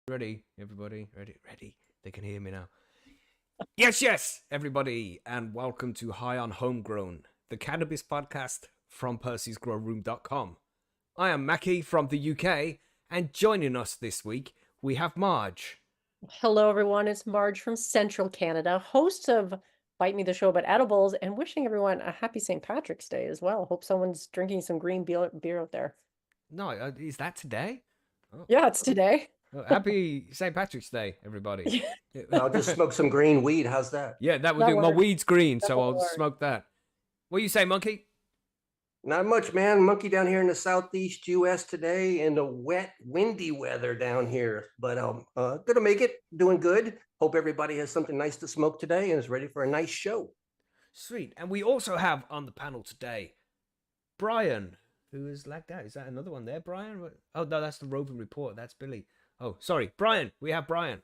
Ready, everybody? Ready. They can hear me now. Yes, everybody, and welcome to High on Homegrown, the cannabis podcast from PercysGrowRoom.com. I am Mackie from the UK, and joining us this week, we have Marge. Hello, everyone. It's Marge from Central Canada, host of Bite Me the Show about edibles, and wishing everyone a happy St. Patrick's Day as well. Hope someone's drinking some green beer out there. No, is that today? Oh. Yeah, it's today. Happy St. Patrick's Day, everybody. I'll just smoke some green weed. How's that? Yeah, that would do. My weed's green, so I'll smoke that. What do you say, Monkey? Not much, man. Monkey down here in the southeast U.S. today in the wet, windy weather down here. But gonna make it. Doing good. Hope everybody has something nice to smoke today and is ready for a nice show. Sweet. And we also have on the panel today Brian, who is lagged out. Is that another one there, Brian? Oh, no, that's the roving report. That's Billy. Oh, sorry. Brian. We have Brian.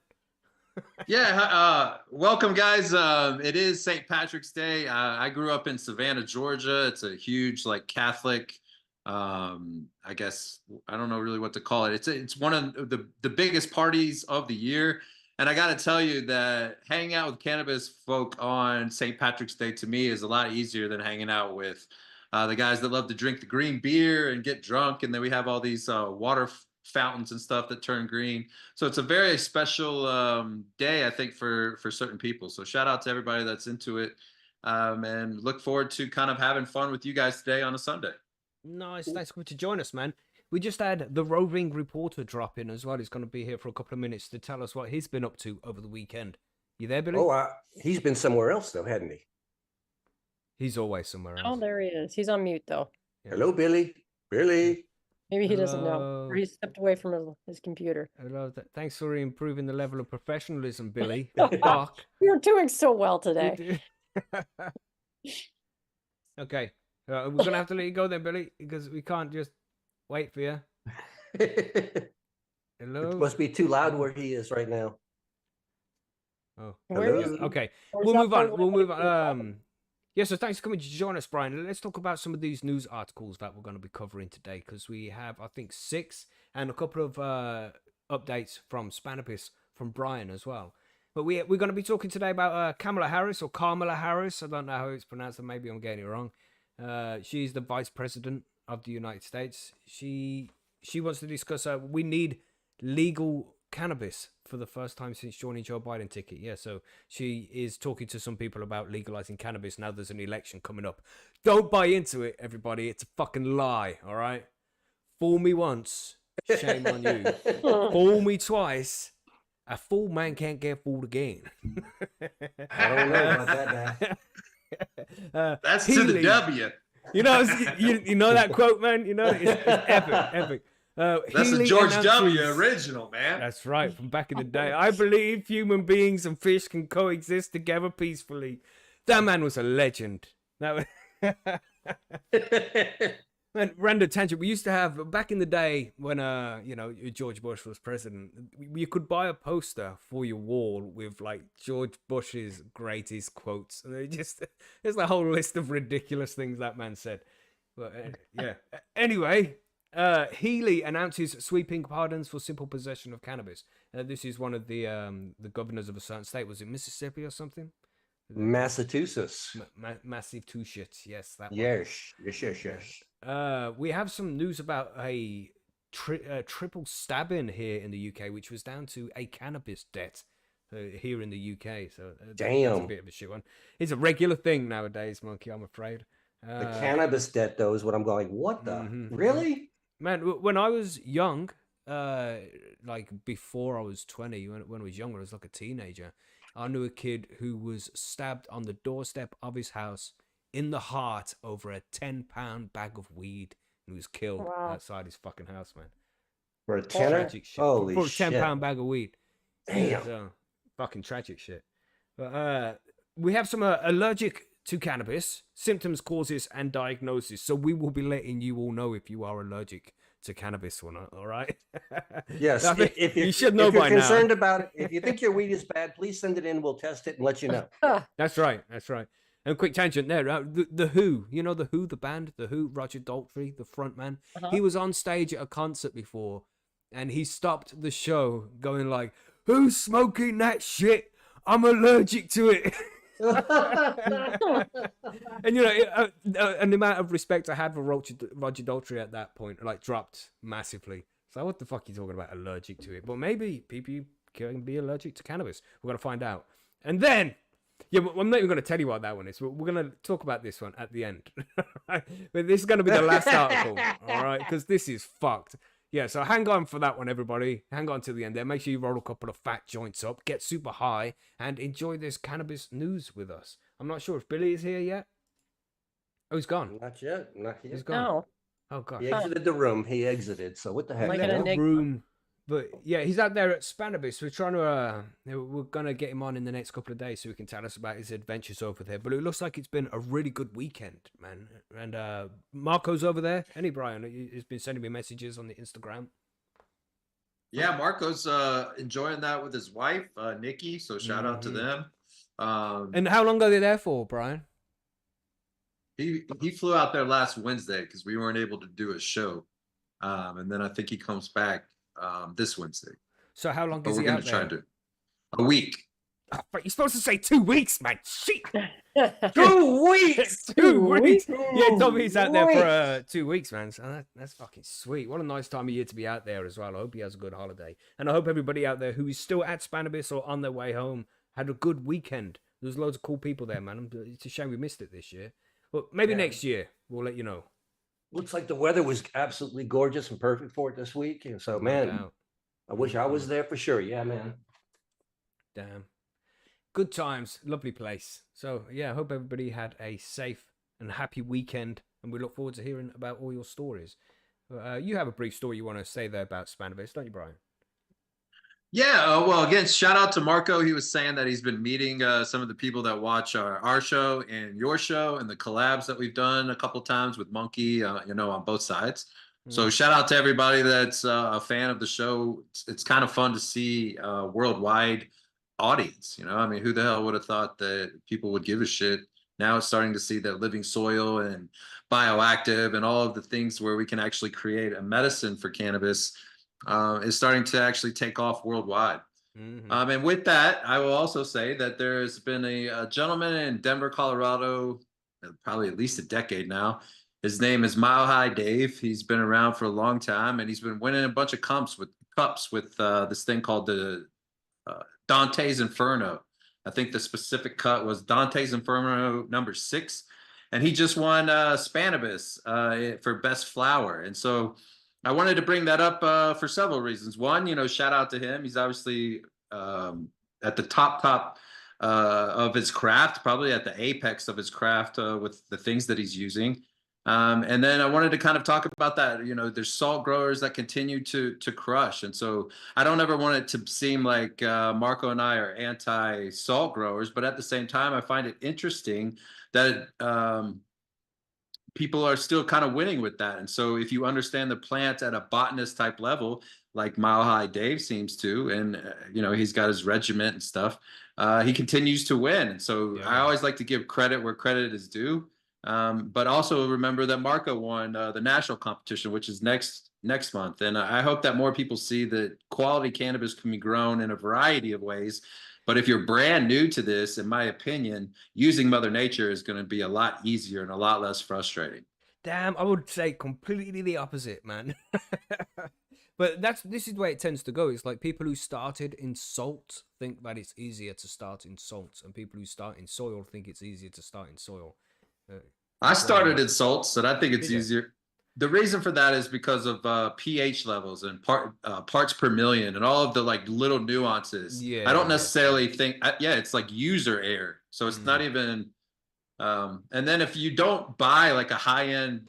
Yeah, welcome, guys. It is St. Patrick's Day. I grew up in Savannah, Georgia. It's a huge, like, Catholic, I guess, I don't know really what to call it. It's one of the biggest parties of the year. And I got to tell you that hanging out with cannabis folk on St. Patrick's Day, to me, is a lot easier than hanging out with the guys that love to drink the green beer and get drunk. And then we have all these water fountains and stuff that turn green. So it's a very special day, I think, for certain people. So shout out to everybody that's into it, and look forward to kind of having fun with you guys today on a Sunday. Nice. Thanks for to join us, man. We just had the roving reporter drop in as well. He's going to be here for a couple of minutes to tell us what he's been up to over the weekend. You there, Billy? Oh, he's been somewhere else, though, hadn't he? He's always somewhere else. Oh, there he is. He's on mute, though. Yeah. Hello, Billy. Billy. Maybe he doesn't know, or he stepped away from his computer. Hello. Thanks for improving the level of professionalism, Billy. You're doing so well today. Okay. We're going to have to let you go then, Billy, because we can't just wait for you. Hello? It must be too loud where he is right now. Oh. Hello? Okay. We'll move on. Yeah, so thanks for coming to join us, Brian. Let's talk about some of these news articles that we're going to be covering today, because we have, I think, 6 and a couple of updates from Cannabis from Brian as well. But we're going to be talking today about Kamala Harris, or Kamala Harris. I don't know how it's pronounced, and maybe I'm getting it wrong. She's the Vice President of the United States. She wants to discuss we need legal cannabis for the first time since joining Joe Biden ticket. Yeah, so she is talking to some people about legalizing cannabis. Now there's an election coming up. Don't buy into it, everybody. It's a fucking lie, all right? Fool me once, shame on you. Fool me twice, a fool man can't get fooled again. I don't know about that now. That's Healey, to the W. You know, you know that quote, man? You know, it's epic. That's Healey a George announces, W. original, man. That's right, from back in the day. I believe human beings and fish can coexist together peacefully. That man was a legend. That man, random tangent. We used to have, back in the day when George Bush was president, you could buy a poster for your wall with like George Bush's greatest quotes. And there's a whole list of ridiculous things that man said. But yeah. Anyway, Healey announces sweeping pardons for simple possession of cannabis. This is one of the governors of a certain state. Was it Mississippi or something? Massachusetts. Massive two shits. Yes, that one. Yes. We have some news about a triple stabbing here in the UK, which was down to a cannabis debt here in the UK. So damn, that's a bit of a shit one. It's a regular thing nowadays, Monkey, I'm afraid. The cannabis debt, though, is what I'm going, what the? Really? Man, when I was young, like before I was 20, when I was younger, I was like a teenager, I knew a kid who was stabbed on the doorstep of his house in the heart over a 10-pound bag of weed. He was killed outside his fucking house, man. For a tenner? Tragic shit. Holy for a shit. 10-pound bag of weed. Damn. So, fucking tragic shit. But we have some allergic to cannabis, symptoms, causes, and diagnosis. So we will be letting you all know if you are allergic to cannabis or not, all right? Yes. If you should know by now. If you're concerned about it, if you think your weed is bad, please send it in. We'll test it and let you know. That's right. And quick tangent there. The Who, you know the Who, the band, the Who, Roger Daltrey, the front man. He was on stage at a concert before, and he stopped the show going like, "Who's smoking that shit? I'm allergic to it." And you know, and the amount of respect I had for Roger Daltrey at that point, like, dropped massively. So what the fuck are you talking about, allergic to it? But maybe people can be allergic to cannabis. We're gonna find out. And then, yeah, I'm not even gonna tell you what that one is. We're gonna talk about this one at the end. But this is gonna be the last article, all right? Because this is fucked. Yeah, so hang on for that one, everybody. Hang on till the end there. Make sure you roll a couple of fat joints up, get super high, and enjoy this cannabis news with us. I'm not sure if Billy is here yet. Oh, he's gone. Not yet. Not yet. He's gone. No. Oh, God. He exited the room. He exited. So what the heck? Like Left an the enigma. room. But yeah, he's out there at Cannabis. We're trying to, we're gonna get him on in the next couple of days so he can tell us about his adventures over there. But it looks like it's been a really good weekend, man. And Marco's over there. Any Brian? He's been sending me messages on the Instagram. Yeah, Marco's enjoying that with his wife, Nikki. So shout out to them. And how long are they there for, Brian? He flew out there last Wednesday because we weren't able to do a show, and then I think he comes back this Wednesday. So how long But is we're he gonna out try there? to a week. Oh, but you're supposed to say 2 weeks, man. Shit. 2 weeks. 2 weeks. Two Yeah, Tommy's out there weeks. for 2 weeks, man. So that's fucking sweet. What a nice time of year to be out there as well. I hope he has a good holiday. And I hope everybody out there who is still at Cannabis or on their way home had a good weekend. There's loads of cool people there, man. It's a shame we missed it this year. But maybe Yeah. next year we'll let you know. Looks like the weather was absolutely gorgeous and perfect for it this week. And so, No man, doubt. I wish I was there for sure. Yeah, man. Damn. Good times. Lovely place. So, yeah, I hope everybody had a safe and happy weekend. And we look forward to hearing about all your stories. You have a brief story you want to say there about Cannabis, don't you, Brian? Yeah, well, again, shout out to Marco. He was saying that he's been meeting some of the people that watch our show and your show and the collabs that we've done a couple times with Monkey, on both sides. So shout out to everybody that's a fan of the show. It's kind of fun to see worldwide audience. I mean, who the hell would have thought that people would give a shit? Now it's starting to see that living soil and bioactive and all of the things where we can actually create a medicine for cannabis is starting to actually take off worldwide. And with that, I will also say that there's been a gentleman in Denver, Colorado, probably at least a decade now. His name is Mile High Dave. He's been around for a long time, and he's been winning a bunch of cups with this thing called the Dante's Inferno. I think the specific cut was Dante's Inferno number 6, and he just won Cannabis for best flower. And so I wanted to bring that up for several reasons. One, shout out to him. He's obviously at the top of his craft, probably at the apex of his craft with the things that he's using. And then I wanted to kind of talk about that. There's salt growers that continue to crush. And so I don't ever want it to seem like Marco and I are anti-salt growers, but at the same time, I find it interesting that people are still kind of winning with that. And so if you understand the plant at a botanist type level, like Mile High Dave seems to, and he's got his regiment and stuff, he continues to win. And so I always like to give credit where credit is due. But also remember that Marco won the national competition, which is next month. And I hope that more people see that quality cannabis can be grown in a variety of ways. But if you're brand new to this, in my opinion, using Mother Nature is going to be a lot easier and a lot less frustrating. Damn, I would say completely the opposite, man. But this is the way it tends to go. It's like people who started in salt think that it's easier to start in salt, and people who start in soil think it's easier to start in soil. I started in salts, and I think it's Did you? easier. The reason for that is because of pH levels and parts per million and all of the little nuances. Yeah, I don't necessarily think, it's like user error. So it's not even, and then if you don't buy like a high-end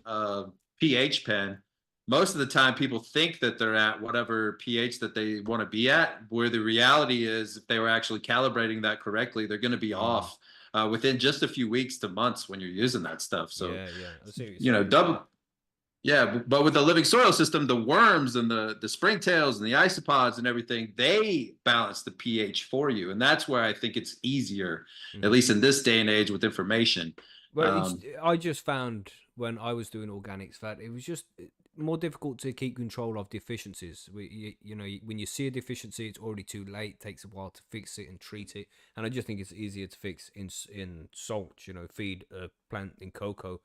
pH pen, most of the time people think that they're at whatever pH that they want to be at, where the reality is if they were actually calibrating that correctly, they're going to be off within just a few weeks to months when you're using that stuff. So, yeah. I see what you're saying. double. Yeah, but with the living soil system, the worms and the springtails and the isopods and everything, they balance the pH for you. And that's where I think it's easier, at least in this day and age with information. Well, I just found when I was doing organics that it was just more difficult to keep control of deficiencies. You know, when you see a deficiency, it's already too late. It takes a while to fix it and treat it. And I just think it's easier to fix in salt. You know, feed a plant in cocoa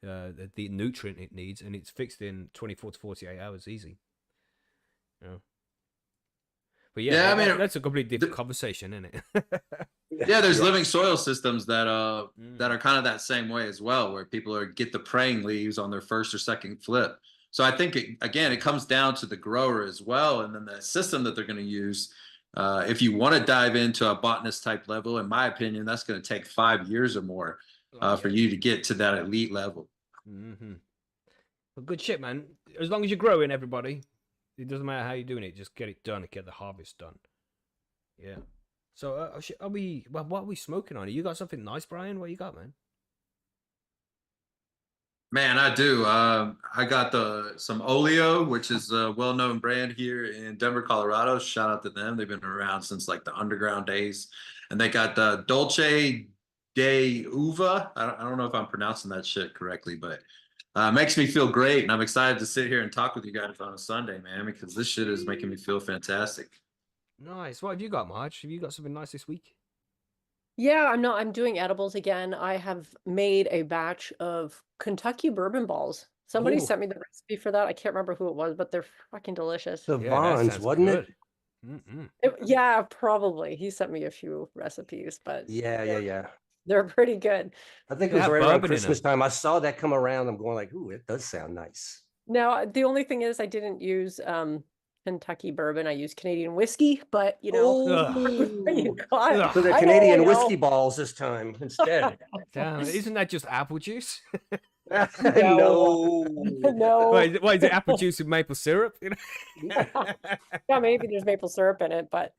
the nutrient it needs, and it's fixed in 24 to 48 hours, easy. You know? But yeah, I mean, that's a completely different conversation, isn't it? Yeah, there's living soil systems that are kind of that same way as well, where people get the praying leaves on their first or second flip. So I think it comes down to the grower as well, and then the system that they're going to use. If you want to dive into a botanist type level, in my opinion, that's going to take 5 years or more for you to get to that elite level. Well, good shit, man. As long as you're growing, everybody, it doesn't matter how you're doing it. Just get it done and get the harvest done. Yeah. So what are we smoking on? You got something nice, Brian? What you got, man? Man, I do. I got some Oleo, which is a well-known brand here in Denver, Colorado. Shout out to them. They've been around since like the underground days. And they got the Dolce de Uva. I don't know if I'm pronouncing that shit correctly, but makes me feel great. And I'm excited to sit here and talk with you guys on a Sunday, man, because this shit is making me feel fantastic. Nice. What have you got, Marge? Have you got something nice this week? Yeah, I'm doing edibles again. I have made a batch of Kentucky bourbon balls. Somebody Ooh. sent me the recipe for that. I can't remember who it was, but they're fucking delicious. The Yeah, that Vons, sounds wasn't good. Yeah, probably. He sent me a few recipes, but Yeah. they're pretty good. I think it They was have right around bourbon in Christmas them. time. I saw that come around. I'm going like, ooh, it does sound nice. Now, the only thing is I didn't use Kentucky bourbon. I used Canadian whiskey, but you know, you got, So they're I Canadian know. whiskey balls this time instead. Damn, isn't that just apple juice? No. No. Why is it apple juice with maple syrup? You know? Yeah, maybe there's maple syrup in it, but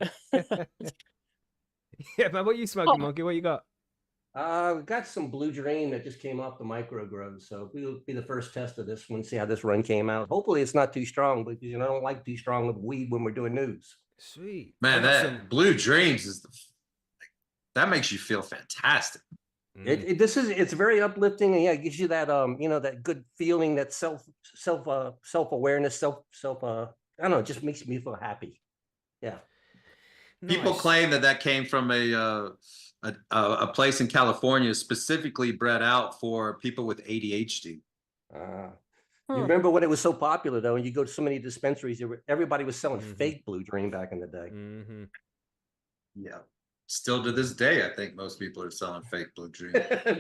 Yeah, man, what you smoking, Monkey? What you got? We've got some Blue Dream that just came off the micro grow. So we'll be the first test of this one, see how this run came out. Hopefully it's not too strong, because I don't like too strong of weed when we're doing news. Sweet. Man, that Blue Dreams is that makes you feel fantastic. It's very uplifting, and yeah, it gives you that that good feeling, that self-awareness, I don't know, it just makes me feel happy. Yeah. People Nice. claim that came from a place in California specifically bred out for people with ADHD. You remember when it was so popular though, and you go to so many dispensaries, everybody was selling fake Blue Dream back in the day. Yeah. Still to this day, I think most people are selling fake Blue Dream.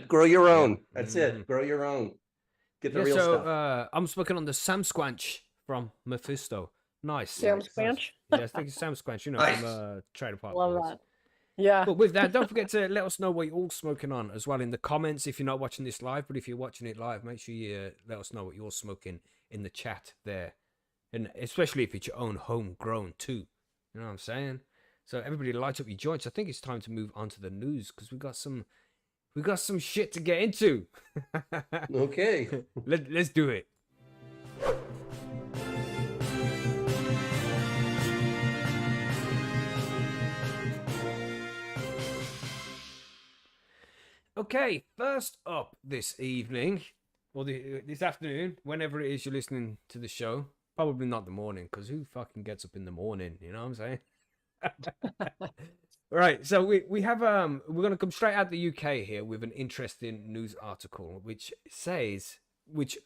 Grow your own. That's it. Grow your own. Get the real stuff. I'm smoking on the Sam Squanch from Mephisto. Nice. Sam Squanch? Yeah, I think it's Sam Squanch, Nice. from Trader Park. love that. Yeah. But with that, don't forget to let us know what you're all smoking on as well in the comments if you're not watching this live. But if you're watching it live, make sure you let us know what you're smoking in the chat there. And especially if it's your own homegrown too. You know what I'm saying? So everybody light up your joints. I think it's time to move on to the news because we got some shit to get into. Okay. Let's do it. Okay, first up this evening, or this afternoon, whenever it is you're listening to the show, probably not the morning, because who fucking gets up in the morning? You know what I'm saying? Right, so we have we're gonna come straight out the UK here with an interesting news article which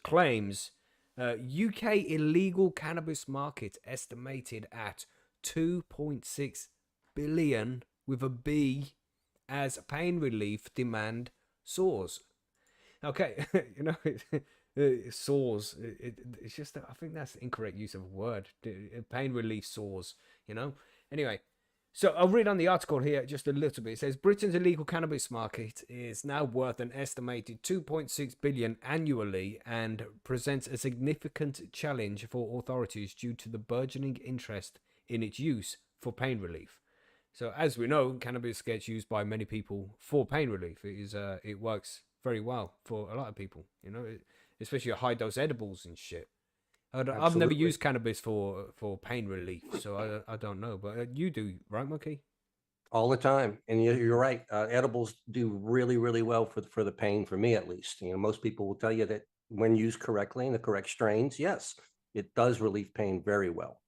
claims UK illegal cannabis market estimated at 2.6 billion with a B as pain relief demand soars. Okay, soars. It's just I think that's the incorrect use of a word. Pain relief soars. Anyway. So I'll read on the article here just a little bit. It says Britain's illegal cannabis market is now worth an estimated 2.6 billion annually and presents a significant challenge for authorities due to the burgeoning interest in its use for pain relief. So as we know, cannabis gets used by many people for pain relief. It works very well for a lot of people, especially high dose edibles and shit. I've never used cannabis for pain relief, so I don't know. But you do, right, Monkey? All the time, and you're right. Edibles do really, really well for the pain, for me at least. Most people will tell you that when used correctly in the correct strains, yes, it does relieve pain very well.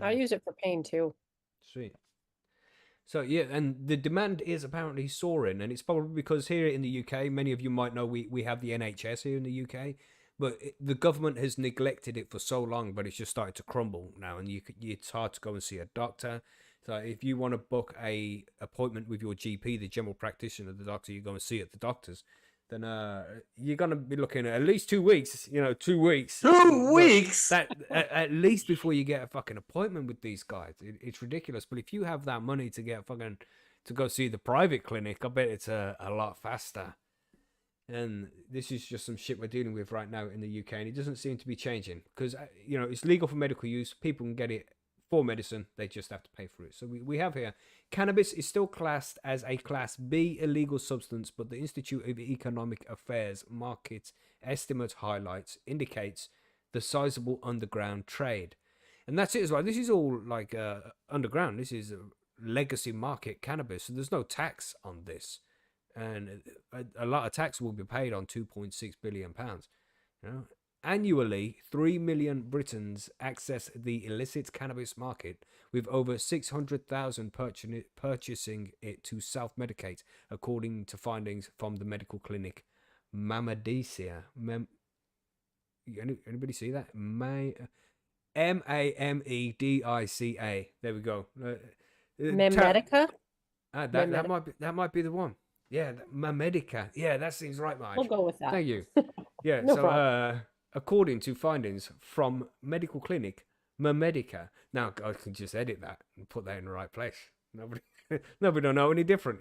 I use it for pain too. Sweet. So yeah, and the demand is apparently soaring, and it's probably because here in the UK, many of you might know we have the NHS here in the UK, but the government has neglected it for so long, but it's just started to crumble now, and it's hard to go and see a doctor. So if you want to book a appointment with your GP, the general practitioner, the doctor you go and see at the doctor's, then you're gonna be looking at least 2 weeks. 2 weeks. 2 weeks. That at least before you get a fucking appointment with these guys. It's ridiculous. But if you have that money to get fucking to go see the private clinic, I bet it's a lot faster. And this is just some shit we're dealing with right now in the UK, and it doesn't seem to be changing because it's legal for medical use. People can get it for medicine, they just have to pay for it. So we have here, cannabis is still classed as a Class B illegal substance, but the Institute of Economic Affairs market estimate indicates the sizable underground trade. And that's it as well. This is all like underground. This is a legacy market cannabis, so there's no tax on this. And a lot of tax will be paid on £2.6 billion. Annually, 3 million Britons access the illicit cannabis market, with over 600,000 purchasing it to self-medicate, according to findings from the medical clinic Mamedica. Anybody see that? Mamedica. There we go. Memedica? That might be the one. Yeah, Mamedica. Yeah, that seems right, Marge. We'll go with that. Thank you. Yeah, No problem. According to findings from medical clinic Mamedica. Now I can just edit that and put that in the right place. Nobody don't know any different.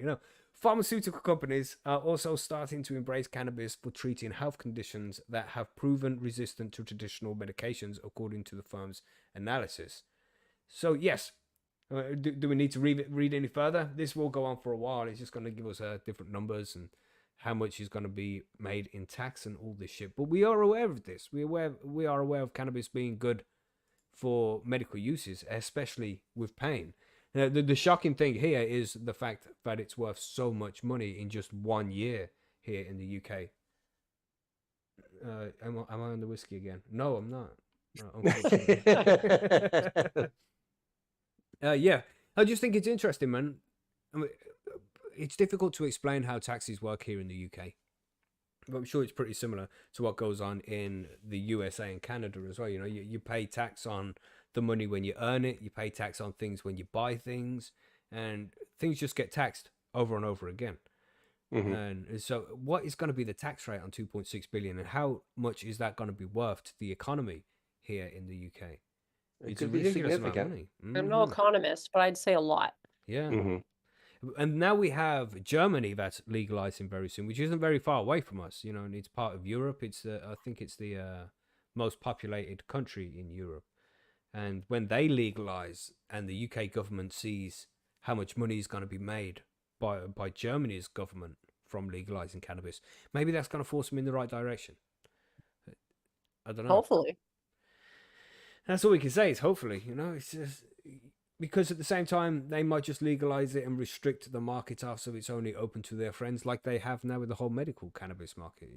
Pharmaceutical companies are also starting to embrace cannabis for treating health conditions that have proven resistant to traditional medications, according to the firm's analysis. So yes, do we need to read any further? This will go on for a while. It's just going to give us different numbers and how much is going to be made in tax and all this shit. But we are aware of this. We are aware of cannabis being good for medical uses, especially with pain. Now, the shocking thing here is the fact that it's worth so much money in just 1 year here in the UK. Am I on the whiskey again? No, I'm not. No, unfortunately. Yeah, I just think it's interesting, man. I mean, it's difficult to explain how taxes work here in the UK, but I'm sure it's pretty similar to what goes on in the USA and Canada as well. You pay tax on the money when you earn it, you pay tax on things when you buy things, and things just get taxed over and over again. Mm-hmm. And so what is going to be the tax rate on 2.6 billion, and how much is that going to be worth to the economy here in the UK? It could be significant. I'm no economist, but I'd say a lot. Yeah. Mm-hmm. And now we have Germany that's legalizing very soon, which isn't very far away from us, and it's part of Europe. I think it's the most populated country in Europe. And when they legalize and the UK government sees how much money is going to be made by Germany's government from legalizing cannabis, maybe that's going to force them in the right direction. I don't know. Hopefully. That's all we can say is hopefully, it's just because at the same time they might just legalize it and restrict the market off so it's only open to their friends, like they have now with the whole medical cannabis market.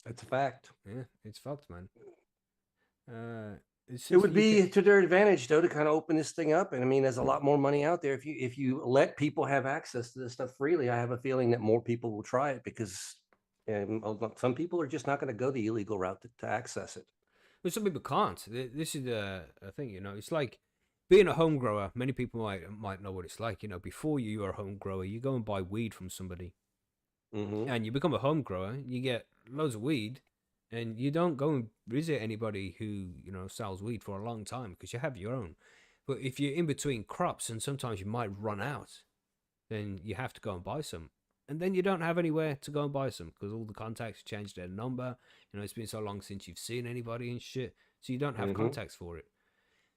That's a fact. Yeah, it's fucked, man. It would be to their advantage though to kind of open this thing up, and I mean, there's a lot more money out there if you let people have access to this stuff freely. I have a feeling that more people will try it because some people are just not going to go the illegal route to access it. But some people can't. This is a thing, It's like being a home grower. Many people might know what it's like. Before you are a home grower, you go and buy weed from somebody, and you become a home grower. You get loads of weed, and you don't go and visit anybody who sells weed for a long time because you have your own. But if you're in between crops, and sometimes you might run out, then you have to go and buy some. And then you don't have anywhere to go and buy some because all the contacts changed their number. It's been so long since you've seen anybody and shit. So you don't have contacts for it.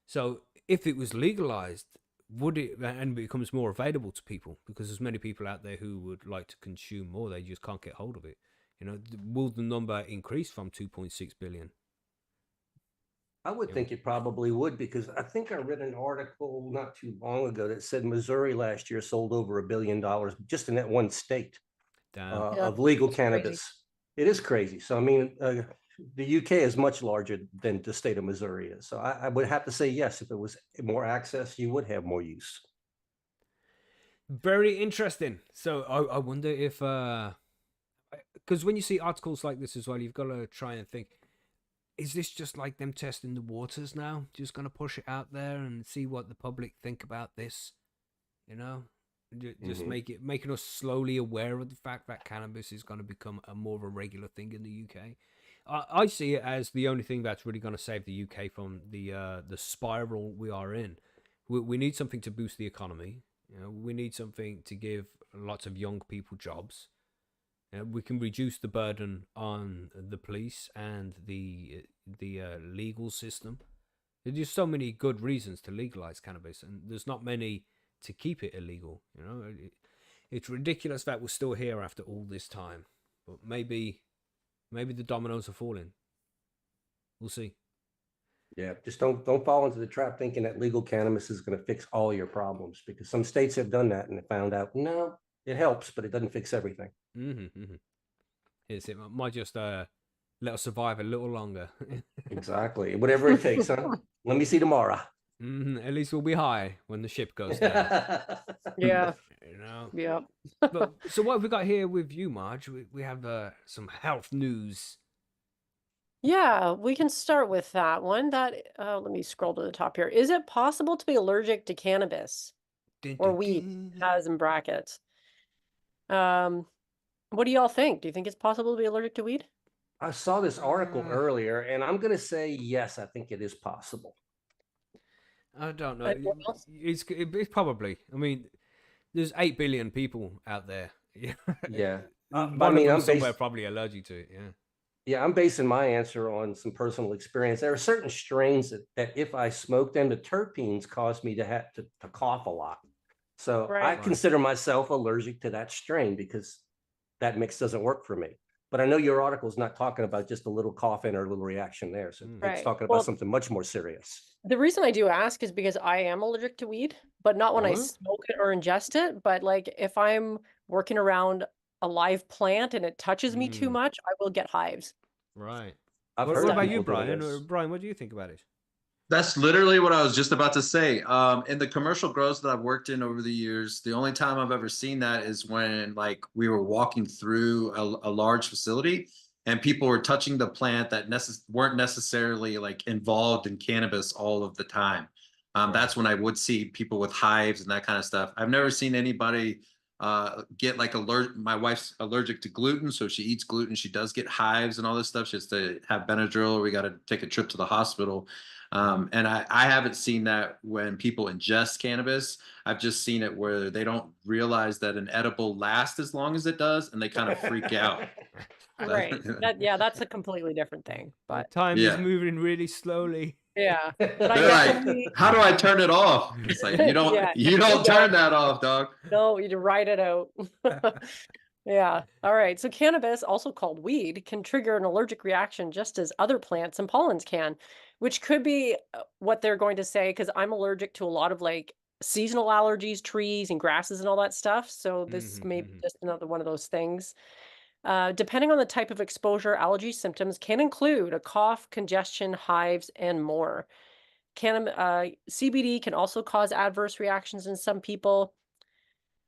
So if it was legalized, would it, and it becomes more available to people because there's many people out there who would like to consume more, they just can't get hold of it. Will the number increase from 2.6 billion? I would think it probably would, because I think I read an article not too long ago that said Missouri last year sold over $1 billion just in that one state of legal cannabis. It is crazy. So, I mean, the UK is much larger than the state of Missouri is. So I would have to say yes. If it was more access, you would have more use. Very interesting. So I wonder if because when you see articles like this as well, you've got to try and think, is this just like them testing the waters now? Just gonna push it out there and see what the public think about this, you know? Just making us slowly aware of the fact that cannabis is going to become a more of a regular thing in the UK. I see it as the only thing that's really going to save the UK from the spiral we are in. We need something to boost the economy. You know, we need something to give lots of young people jobs. We can reduce the burden on the police and the legal system. There's just so many good reasons to legalize cannabis, and there's not many to keep it illegal. You know, it's ridiculous that we're still here after all this time. But maybe the dominoes are falling. We'll see. Yeah, just don't fall into the trap thinking that legal cannabis is going to fix all your problems, because some states have done that and found out no, it helps, but it doesn't fix everything. It might just let us survive a little longer. Exactly, whatever it takes, huh? Let me see tomorrow. At least we'll be high when the ship goes down. Yeah. You know. Yeah. But so what have we got here with you, Marge? We have some health news. Yeah, we can start with that one. That let me scroll to the top here. Is it possible to be allergic to cannabis or weed? Has in brackets. What do y'all think? Do you think it's possible to be allergic to weed? I saw this article earlier, and I'm going to say yes. I think it is possible. I don't know. Anyone else? It's probably. I mean, there's 8 billion people out there. Yeah. One I mean, of them I'm somewhere probably allergic to it. Yeah. Yeah, I'm basing my answer on some personal experience. There are certain strains that if I smoke them, the terpenes cause me to have to cough a lot. So I Right. consider myself allergic to that strain because that mix doesn't work for me. But I know your article is not talking about just a little coughing or a little reaction there. So it's Right. talking about Well, something much more serious. the reason I do ask is because I am allergic to weed, but not when I Huh? smoke it or ingest it. But like if I'm working around a live plant and it touches me too much, I will get hives. Right. I've What heard about people you, doing Brian? this. Brian, what do you think about it? That's literally what I was just about to say. In the commercial grows that I've worked in over the years, the only time I've ever seen that is when like we were walking through a large facility and people were touching the plant that weren't necessarily like involved in cannabis all of the time. That's when I would see people with hives and that kind of stuff. I've never seen anybody get like my wife's allergic to gluten, so she eats gluten. She does get hives and all this stuff. She has to have Benadryl, or we got to take a trip to the hospital. And I haven't seen that when people ingest cannabis. I've just seen it where they don't realize that an edible lasts as long as it does, and they kind of freak out. Right. That's a completely different thing. But Time is Yeah. moving really slowly. yeah. But I They're like, definitely how do I turn it off? It's like you don't Yeah, you don't turn that off, dog. no, you write it out. Yeah. All right. So cannabis, also called weed, can trigger an allergic reaction just as other plants and pollens can, which could be what they're going to say, because I'm allergic to a lot of like seasonal allergies, trees and grasses and all that stuff. So this may be just another one of those things. Depending on the type of exposure, allergy symptoms can include a cough, congestion, hives, and more. CBD can also cause adverse reactions in some people.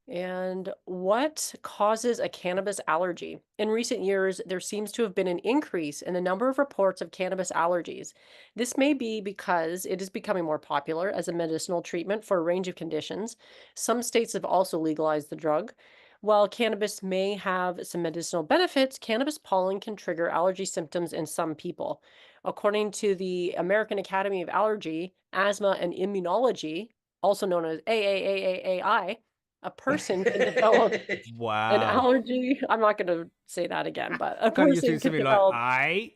And what causes a cannabis allergy? In recent years, there seems to have been an increase in the number of reports of cannabis allergies. This may be because it is becoming more popular as a medicinal treatment for a range of conditions. Some states have also legalized the drug. While cannabis may have some medicinal benefits, cannabis pollen can trigger allergy symptoms in some people. According to the American Academy of Allergy, Asthma, and Immunology, also known as AAAAI, a person can develop an Wow. allergy. I'm not going to say that again, but a Can't you person think can something like, develop. I?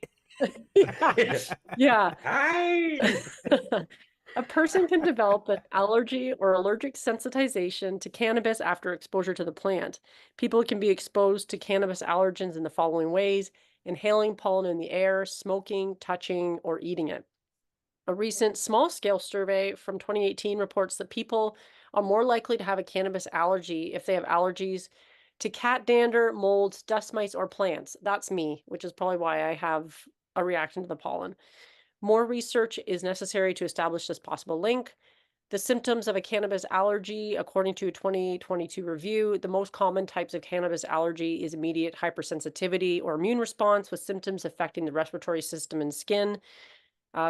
Yeah. Hi. A person can develop an allergy or allergic sensitization to cannabis after exposure to the plant. People can be exposed to cannabis allergens in the following ways: inhaling pollen in the air, smoking, touching, or eating it. A recent small-scale survey from 2018 reports that people are more likely to have a cannabis allergy if they have allergies to cat dander, molds, dust mites, or plants. That's me, which is probably why I have a reaction to the pollen. More research is necessary to establish this possible link. The symptoms of a cannabis allergy, according to a 2022 review, the most common types of cannabis allergy is immediate hypersensitivity or immune response with symptoms affecting the respiratory system and skin.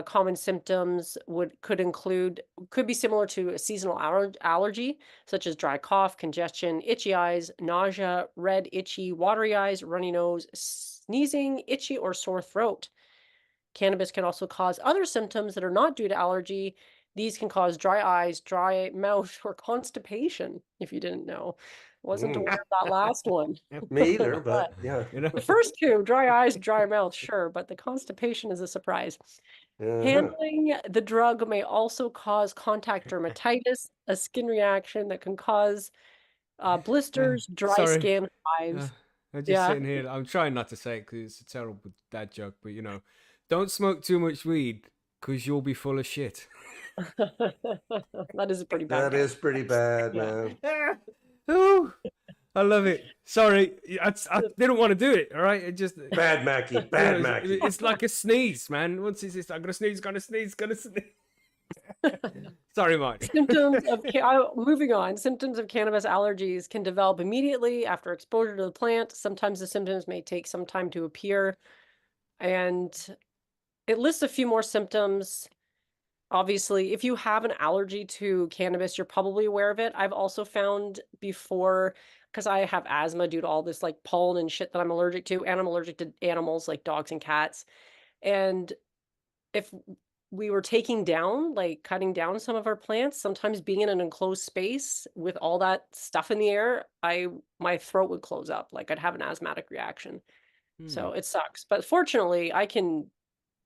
Common symptoms could be similar to a seasonal allergy, such as dry cough, congestion, itchy eyes, nausea, red, itchy, watery eyes, runny nose, sneezing, itchy or sore throat. Cannabis can also cause other symptoms that are not due to allergy. These can cause dry eyes, dry mouth, or constipation, if you didn't know. Wasn't aware of that last one. Me either, but yeah. You know? The first two, dry eyes, dry mouth, sure, but the constipation is a surprise. Handling the drug may also cause contact dermatitis, a skin reaction that can cause blisters, dry Sorry. skin, hives. I'm just sitting here. I'm trying not to say it because it's a terrible dad joke, but you know, don't smoke too much weed because you'll be full of shit. That is a pretty bad. That is pretty bad, man. Ooh, I love it. Sorry, I didn't want to do it. All right, it just Bad Mackie, bad Mackie. It's like a sneeze, man. Once it's just, I'm gonna sneeze, gonna sneeze. Sorry, Marge. Symptoms of moving on. Symptoms of cannabis allergies can develop immediately after exposure to the plant. Sometimes the symptoms may take some time to appear, and it lists a few more symptoms. Obviously, if you have an allergy to cannabis, you're probably aware of it. I've also found before, because I have asthma due to all this like pollen and shit that I'm allergic to, and I'm allergic to animals like dogs and cats. And if we were taking down, like cutting down some of our plants, sometimes being in an enclosed space with all that stuff in the air, my throat would close up. Like I'd have an asthmatic reaction. So it sucks. But fortunately, I can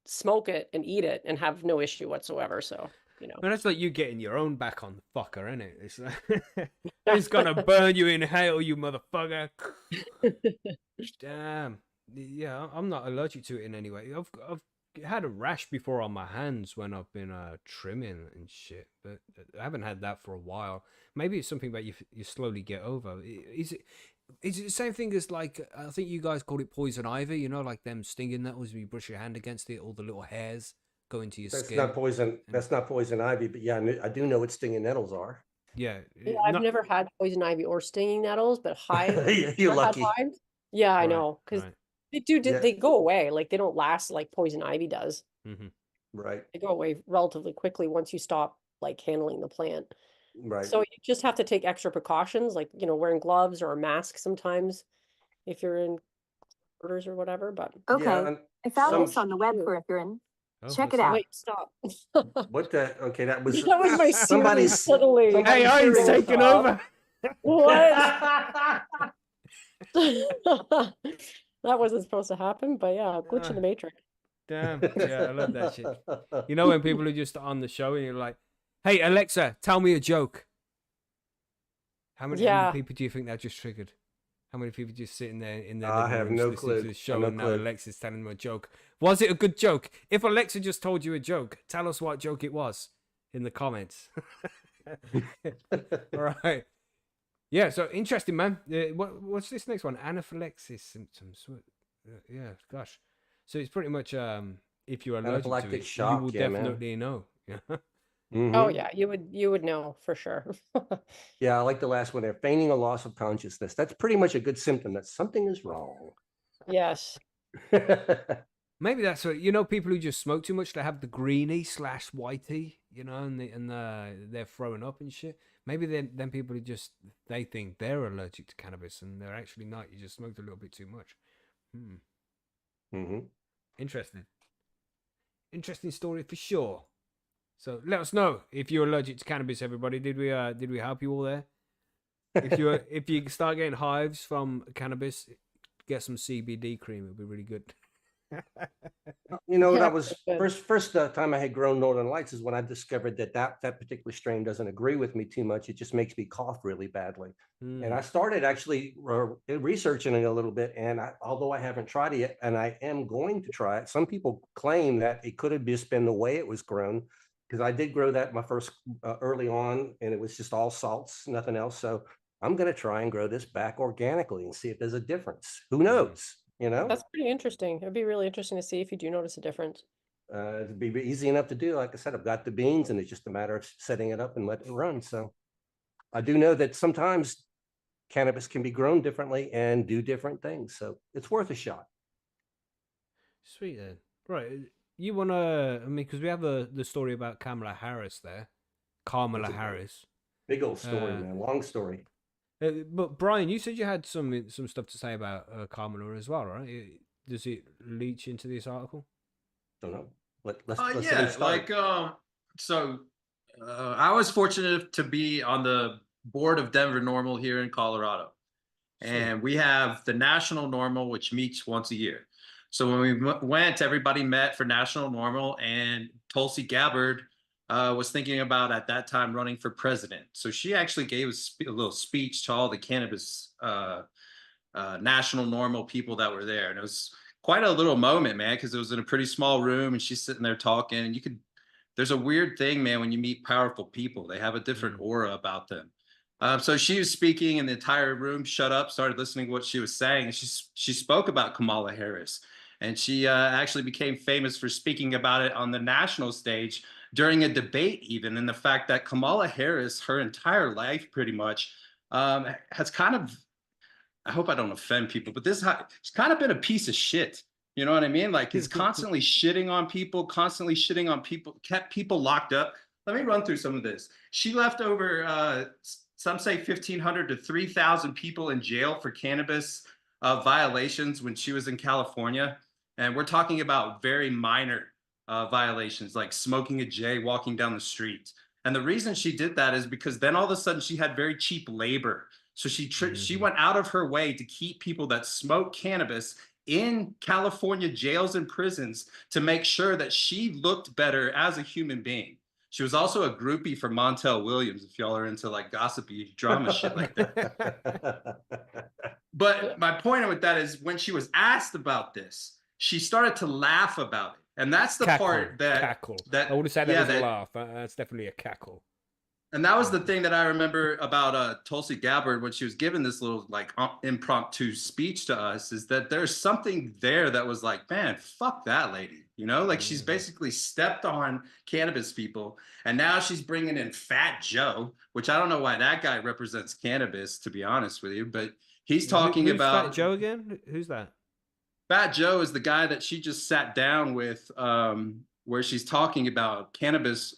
smoke it and eat it and have no issue whatsoever. So, you know. Well, that's like you getting your own back on the fucker, isn't it? It's like, it's gonna burn you in hell, you motherfucker. Damn. Yeah, I'm not allergic to it in any way. I've had a rash before on my hands when I've been trimming and shit, but I haven't had that for a while. Maybe it's something that you slowly get over. Is it the same thing as like, I think you guys called it poison ivy, you know, like them stinging nettles when you brush your hand against it, all the little hairs go into your skin. That's not poison ivy, but yeah, I do know what stinging nettles are. Yeah. I've never had poison ivy or stinging nettles, but hives. You're lucky. Yeah, I Right, know, because right. they go away. Like they don't last like poison ivy does. Mm-hmm. Right. They go away relatively quickly once you stop like handling the plant. Right. So you just have to take extra precautions, like, you know, wearing gloves or a mask sometimes if you're in quarters or whatever. But Okay, Yeah, I found some- this on the web for if you're in. Oh, Check let's it see. out. wait, stop. what the? Okay, that was That was my somebody's- series suddenly. somebody- Hey, I'm Serious taking stuff. over. What? That wasn't supposed to happen, but yeah, glitch in the matrix. Damn. Yeah, I love that shit. You know when people are just on the show and you're like, hey, Alexa, tell me a joke. How many people do you think that just triggered? How many people just sitting there in their I living have rooms no listening to clue. the show No and now clue. Alexa's telling them a joke? Was it a good joke? If Alexa just told you a joke, tell us what joke it was in the comments. All right. Yeah, so interesting, man. What's this next one? Anaphylaxis symptoms. Yeah, gosh. So it's pretty much if you're allergic to Anaphylactic it, shock, you will yeah, man. definitely know. Yeah. Mhm. Oh yeah, you would know for sure. Yeah, I like the last one there. Feigning a loss of consciousness. That's pretty much a good symptom that something is wrong. Yes. Maybe that's what, you know, people who just smoke too much, they have the greenie/whitey, you know, and they're throwing up and shit. Maybe then people who just, they think they're allergic to cannabis and they're actually not. You just smoked a little bit too much. Mm-hmm. Interesting story for sure. So let us know if you're allergic to cannabis, everybody. Did we help you all there? If you start getting hives from cannabis, get some CBD cream. It'll be really good. You know, Yeah, that was good. first time I had grown Northern Lights is when I discovered that particular strain doesn't agree with me too much. It just makes me cough really badly. And I started actually researching it a little bit. And although I haven't tried it yet, and I am going to try it, some people claim that it could have just been the way it was grown, because I did grow that my first early on, and it was just all salts, nothing else. So I'm going to try and grow this back organically and see if there's a difference. Who knows? You know, That's pretty interesting. It'd be really interesting to see if you do notice a difference. it'd be easy enough to do. Like I said, I've got the beans and it's just a matter of setting it up and letting it run. So I do know that sometimes cannabis can be grown differently and do different things. So it's worth a shot. Sweet then. Right. You wanna? I mean, because we have the story about Kamala Harris there. Kamala That's a Harris. big old story, Uh, man. Long story. But Brian, you said you had some stuff to say about Kamala as well, right? Does it leach into this article? Don't know. Let's get him Yeah, started. like I was fortunate to be on the board of Denver Normal here in Colorado. And we have the National Normal, which meets once a year. So when we went, everybody met for National Normal, and Tulsi Gabbard was thinking about at that time running for president. So she actually gave a little speech to all the cannabis National Normal people that were there. And it was quite a little moment, man, because it was in a pretty small room and she's sitting there talking. And there's a weird thing, man, when you meet powerful people, they have a different aura about them. So she was speaking and the entire room shut up, started listening to what she was saying. And she spoke about Kamala Harris. And she actually became famous for speaking about it on the national stage during a debate even. And the fact that Kamala Harris, her entire life pretty much, has kind of, I hope I don't offend people, but she's kind of been a piece of shit. You know what I mean? Like he's constantly shitting on people, kept people locked up. Let me run through some of this. She left over, some say 1,500 to 3,000 people in jail for cannabis violations when she was in California. And we're talking about very minor violations, like smoking a J, walking down the street. And the reason she did that is because then all of a sudden she had very cheap labor. So she went out of her way to keep people that smoke cannabis in California jails and prisons to make sure that she looked better as a human being. She was also a groupie for Montel Williams, if y'all are into like gossipy drama shit like that. But my point with that is when she was asked about this, she started to laugh about it. And that's the part that cackle. I would have said that was a laugh. That's definitely a cackle. And that was the thing that I remember about Tulsi Gabbard when she was giving this little like impromptu speech to us, is that there's something there that was like, man, fuck that lady. You know, like she's basically stepped on cannabis people. And now she's bringing in Fat Joe, which I don't know why that guy represents cannabis, to be honest with you. But he's talking Who's about Fat Joe again? Who's that? Fat Joe is the guy that she just sat down with, where she's talking about cannabis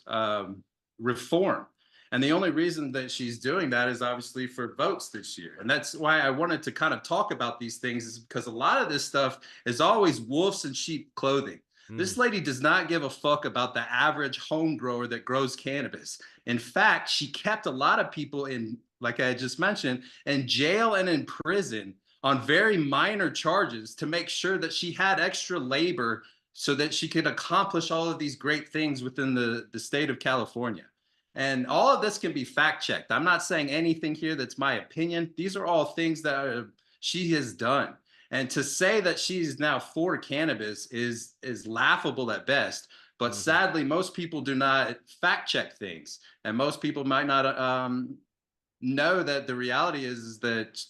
reform. And the only reason that she's doing that is obviously for votes this year. And that's why I wanted to kind of talk about these things, is because a lot of this stuff is always wolves in sheep clothing. This lady does not give a fuck about the average home grower that grows cannabis. In fact, she kept a lot of people in, like I just mentioned, in jail and in prison on very minor charges to make sure that she had extra labor so that she could accomplish all of these great things within the state of California. And all of this can be fact checked. I'm not saying anything here that's my opinion. These are all things that she has done. And to say that she's now for cannabis is laughable at best. But sadly, most people do not fact check things. And most people might not know that the reality is that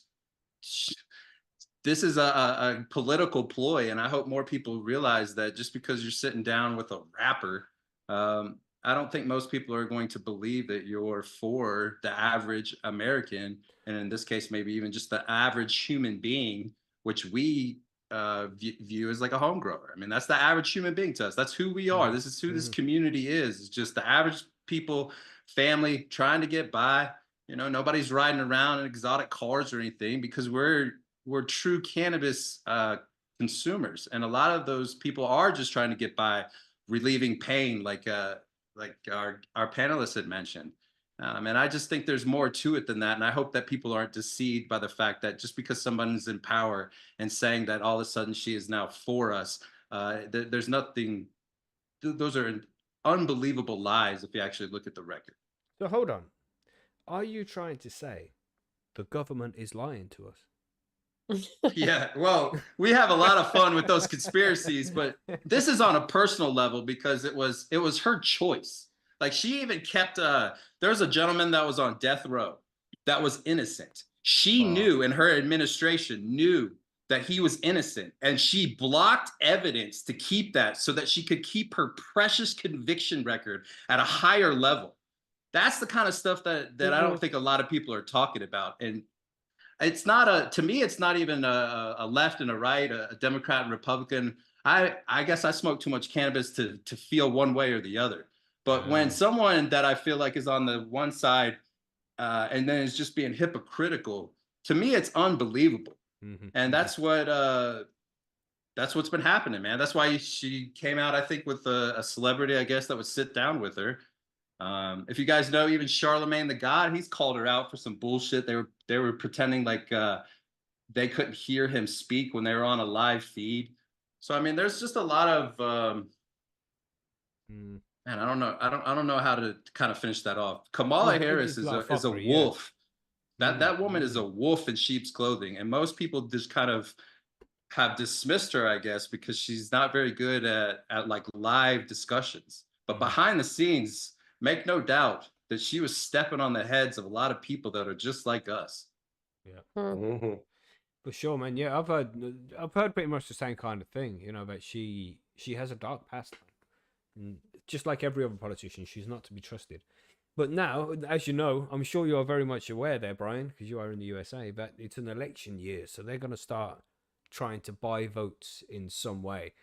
this is a political ploy. And I hope more people realize that just because you're sitting down with a rapper, I don't think most people are going to believe that you're for the average American, and in this case, maybe even just the average human being, which we view as like a home grower. I mean, that's the average human being to us. That's who we are. This is who this community is. It's just the average people, family trying to get by. You know, nobody's riding around in exotic cars or anything, because we're true cannabis consumers, and a lot of those people are just trying to get by, relieving pain, like our panelists had mentioned. And I just think there's more to it than that. And I hope that people aren't deceived by the fact that just because someone's in power and saying that all of a sudden she is now for us, there's nothing, those are unbelievable lies if you actually look at the record. So hold on. Are you trying to say the government is lying to us? Yeah, well, we have a lot of fun with those conspiracies, but this is on a personal level because it was her choice. Like she even kept there's a gentleman that was on death row, that was innocent. She knew, and her administration knew that he was innocent, and she blocked evidence to keep that so that she could keep her precious conviction record at a higher level. That's the kind of stuff that I don't think a lot of people are talking about. And it's not to me, it's not even a left and a right, a Democrat and Republican. I guess I smoke too much cannabis to feel one way or the other. But when someone that I feel like is on the one side and then is just being hypocritical, to me, it's unbelievable. And that's what's been happening, man. That's why she came out, I think, with a celebrity, I guess, that would sit down with her. If you guys know, even Charlemagne the God, he's called her out for some bullshit. They were pretending like they couldn't hear him speak when they were on a live feed. So I mean, there's just a lot of man, I don't know how to kind of finish that off. Kamala Harris is a wolf. That woman is a wolf in sheep's clothing, and most people just kind of have dismissed her, I guess, because she's not very good at like live discussions. But behind the scenes, make no doubt that she was stepping on the heads of a lot of people that are just like us. Yeah, for sure, man. Yeah, I've heard pretty much the same kind of thing. You know, that she has a dark past, and just like every other politician, she's not to be trusted. But now, as you know, I'm sure you are very much aware there, Brian, because you are in the USA, that it's an election year. So they're going to start trying to buy votes in some way.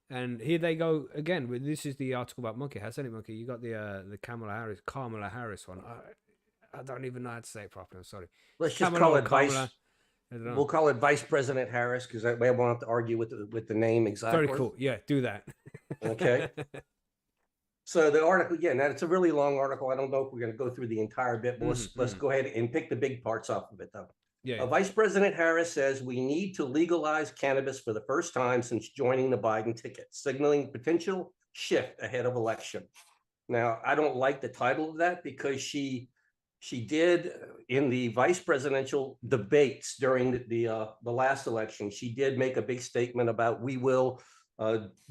And here they go again. This is the article about Monkey. Has any Monkey? You got the Kamala Harris one. I don't even know how to say it properly. I'm sorry. Let's just call it Vice. We'll call it Vice President Harris because I won't have to argue with the name exactly. Very cool. Yeah, do that. Okay. So the article, again, it's a really long article. I don't know if we're going to go through the entire bit, but let's go ahead and pick the big parts off of it, though. Yeah. Vice President Harris says we need to legalize cannabis for the first time since joining the Biden ticket, signaling potential shift ahead of election. Now, I don't like the title of that because she did in the vice presidential debates during the last election, she did make a big statement about we will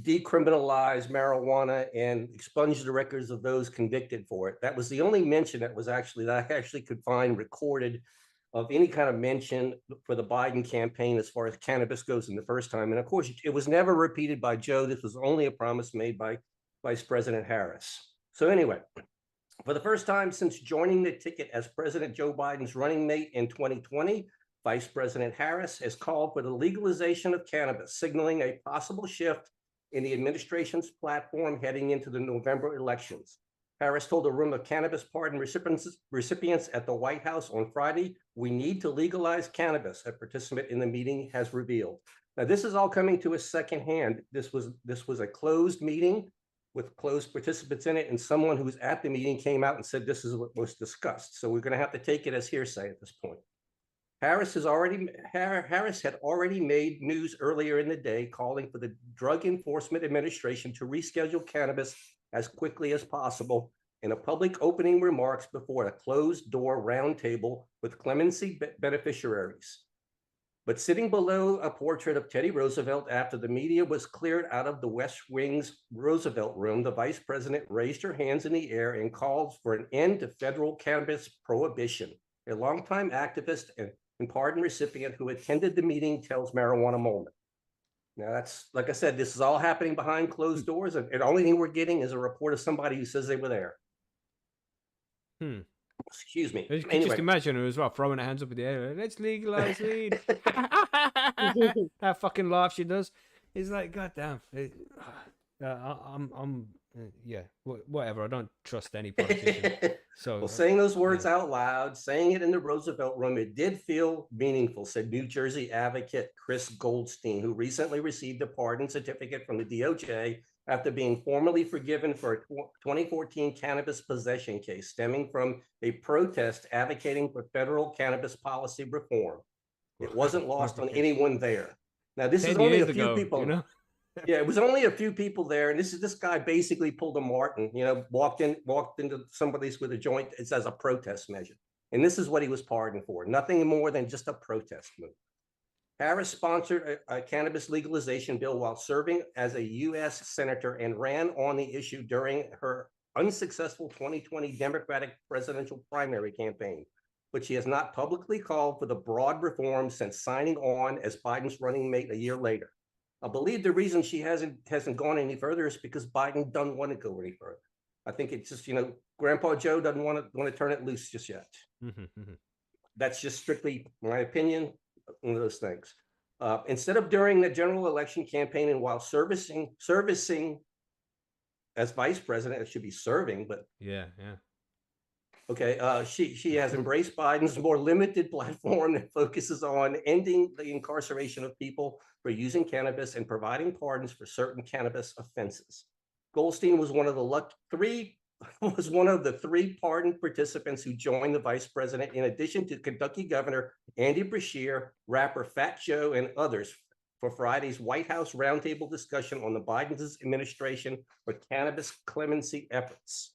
decriminalize marijuana and expunge the records of those convicted for it. That was the only mention that I actually could find recorded of any kind of mention for the Biden campaign as far as cannabis goes in the first time. And of course, it was never repeated by Joe. This was only a promise made by Vice President Harris. So anyway, for the first time since joining the ticket as President Joe Biden's running mate in 2020, Vice President Harris has called for the legalization of cannabis, signaling a possible shift in the administration's platform heading into the November elections. Harris told a room of cannabis pardon recipients at the White House on Friday, "We need to legalize cannabis," a participant in the meeting has revealed. Now, this is all coming to us secondhand. This was a closed meeting with closed participants in it, and someone who was at the meeting came out and said this is what was discussed. So we're going to have to take it as hearsay at this point. Harris had already made news earlier in the day calling for the Drug Enforcement Administration to reschedule cannabis as quickly as possible in a public opening remarks before a closed-door roundtable with clemency beneficiaries. But sitting below a portrait of Teddy Roosevelt after the media was cleared out of the West Wing's Roosevelt room, the vice president raised her hands in the air and called for an end to federal cannabis prohibition. A longtime activist and pardon recipient who attended the meeting tells Marijuana Moment. Now, that's, like I said, this is all happening behind closed doors, and the only thing we're getting is a report of somebody who says they were there. Excuse me. You can just imagine her as well, throwing her hands up in the air. Let's legalize weed. That fucking laugh she does. It's like, goddamn. Yeah, whatever. I don't trust any politician. So, well, saying those words out loud, saying it in the Roosevelt room, it did feel meaningful, said New Jersey advocate Chris Goldstein, who recently received a pardon certificate from the DOJ after being formally forgiven for a 2014 cannabis possession case stemming from a protest advocating for federal cannabis policy reform. It wasn't lost on anyone there. Now, this is only a few people. You know? Yeah, it was only a few people there, and this guy basically pulled a Martin. You know, walked into somebody's with a joint. It's as a protest measure, and this is what he was pardoned for. Nothing more than just a protest move. Harris sponsored a cannabis legalization bill while serving as a U.S. senator and ran on the issue during her unsuccessful 2020 Democratic presidential primary campaign. but she has not publicly called for the broad reform since signing on as Biden's running mate a year later. I believe the reason she hasn't gone any further is because Biden doesn't want to go any further. I think it's just, Grandpa Joe doesn't want to turn it loose just yet. That's just strictly my opinion, one of those things. Instead of during the general election campaign and while servicing as vice president, it should be serving, but yeah. okay, she has embraced Biden's more limited platform that focuses on ending the incarceration of people for using cannabis and providing pardons for certain cannabis offenses. Goldstein was one of the three pardon participants who joined the vice president, in addition to Kentucky Governor Andy Beshear, rapper Fat Joe, and others, for Friday's White House roundtable discussion on the Biden's administration for cannabis clemency efforts.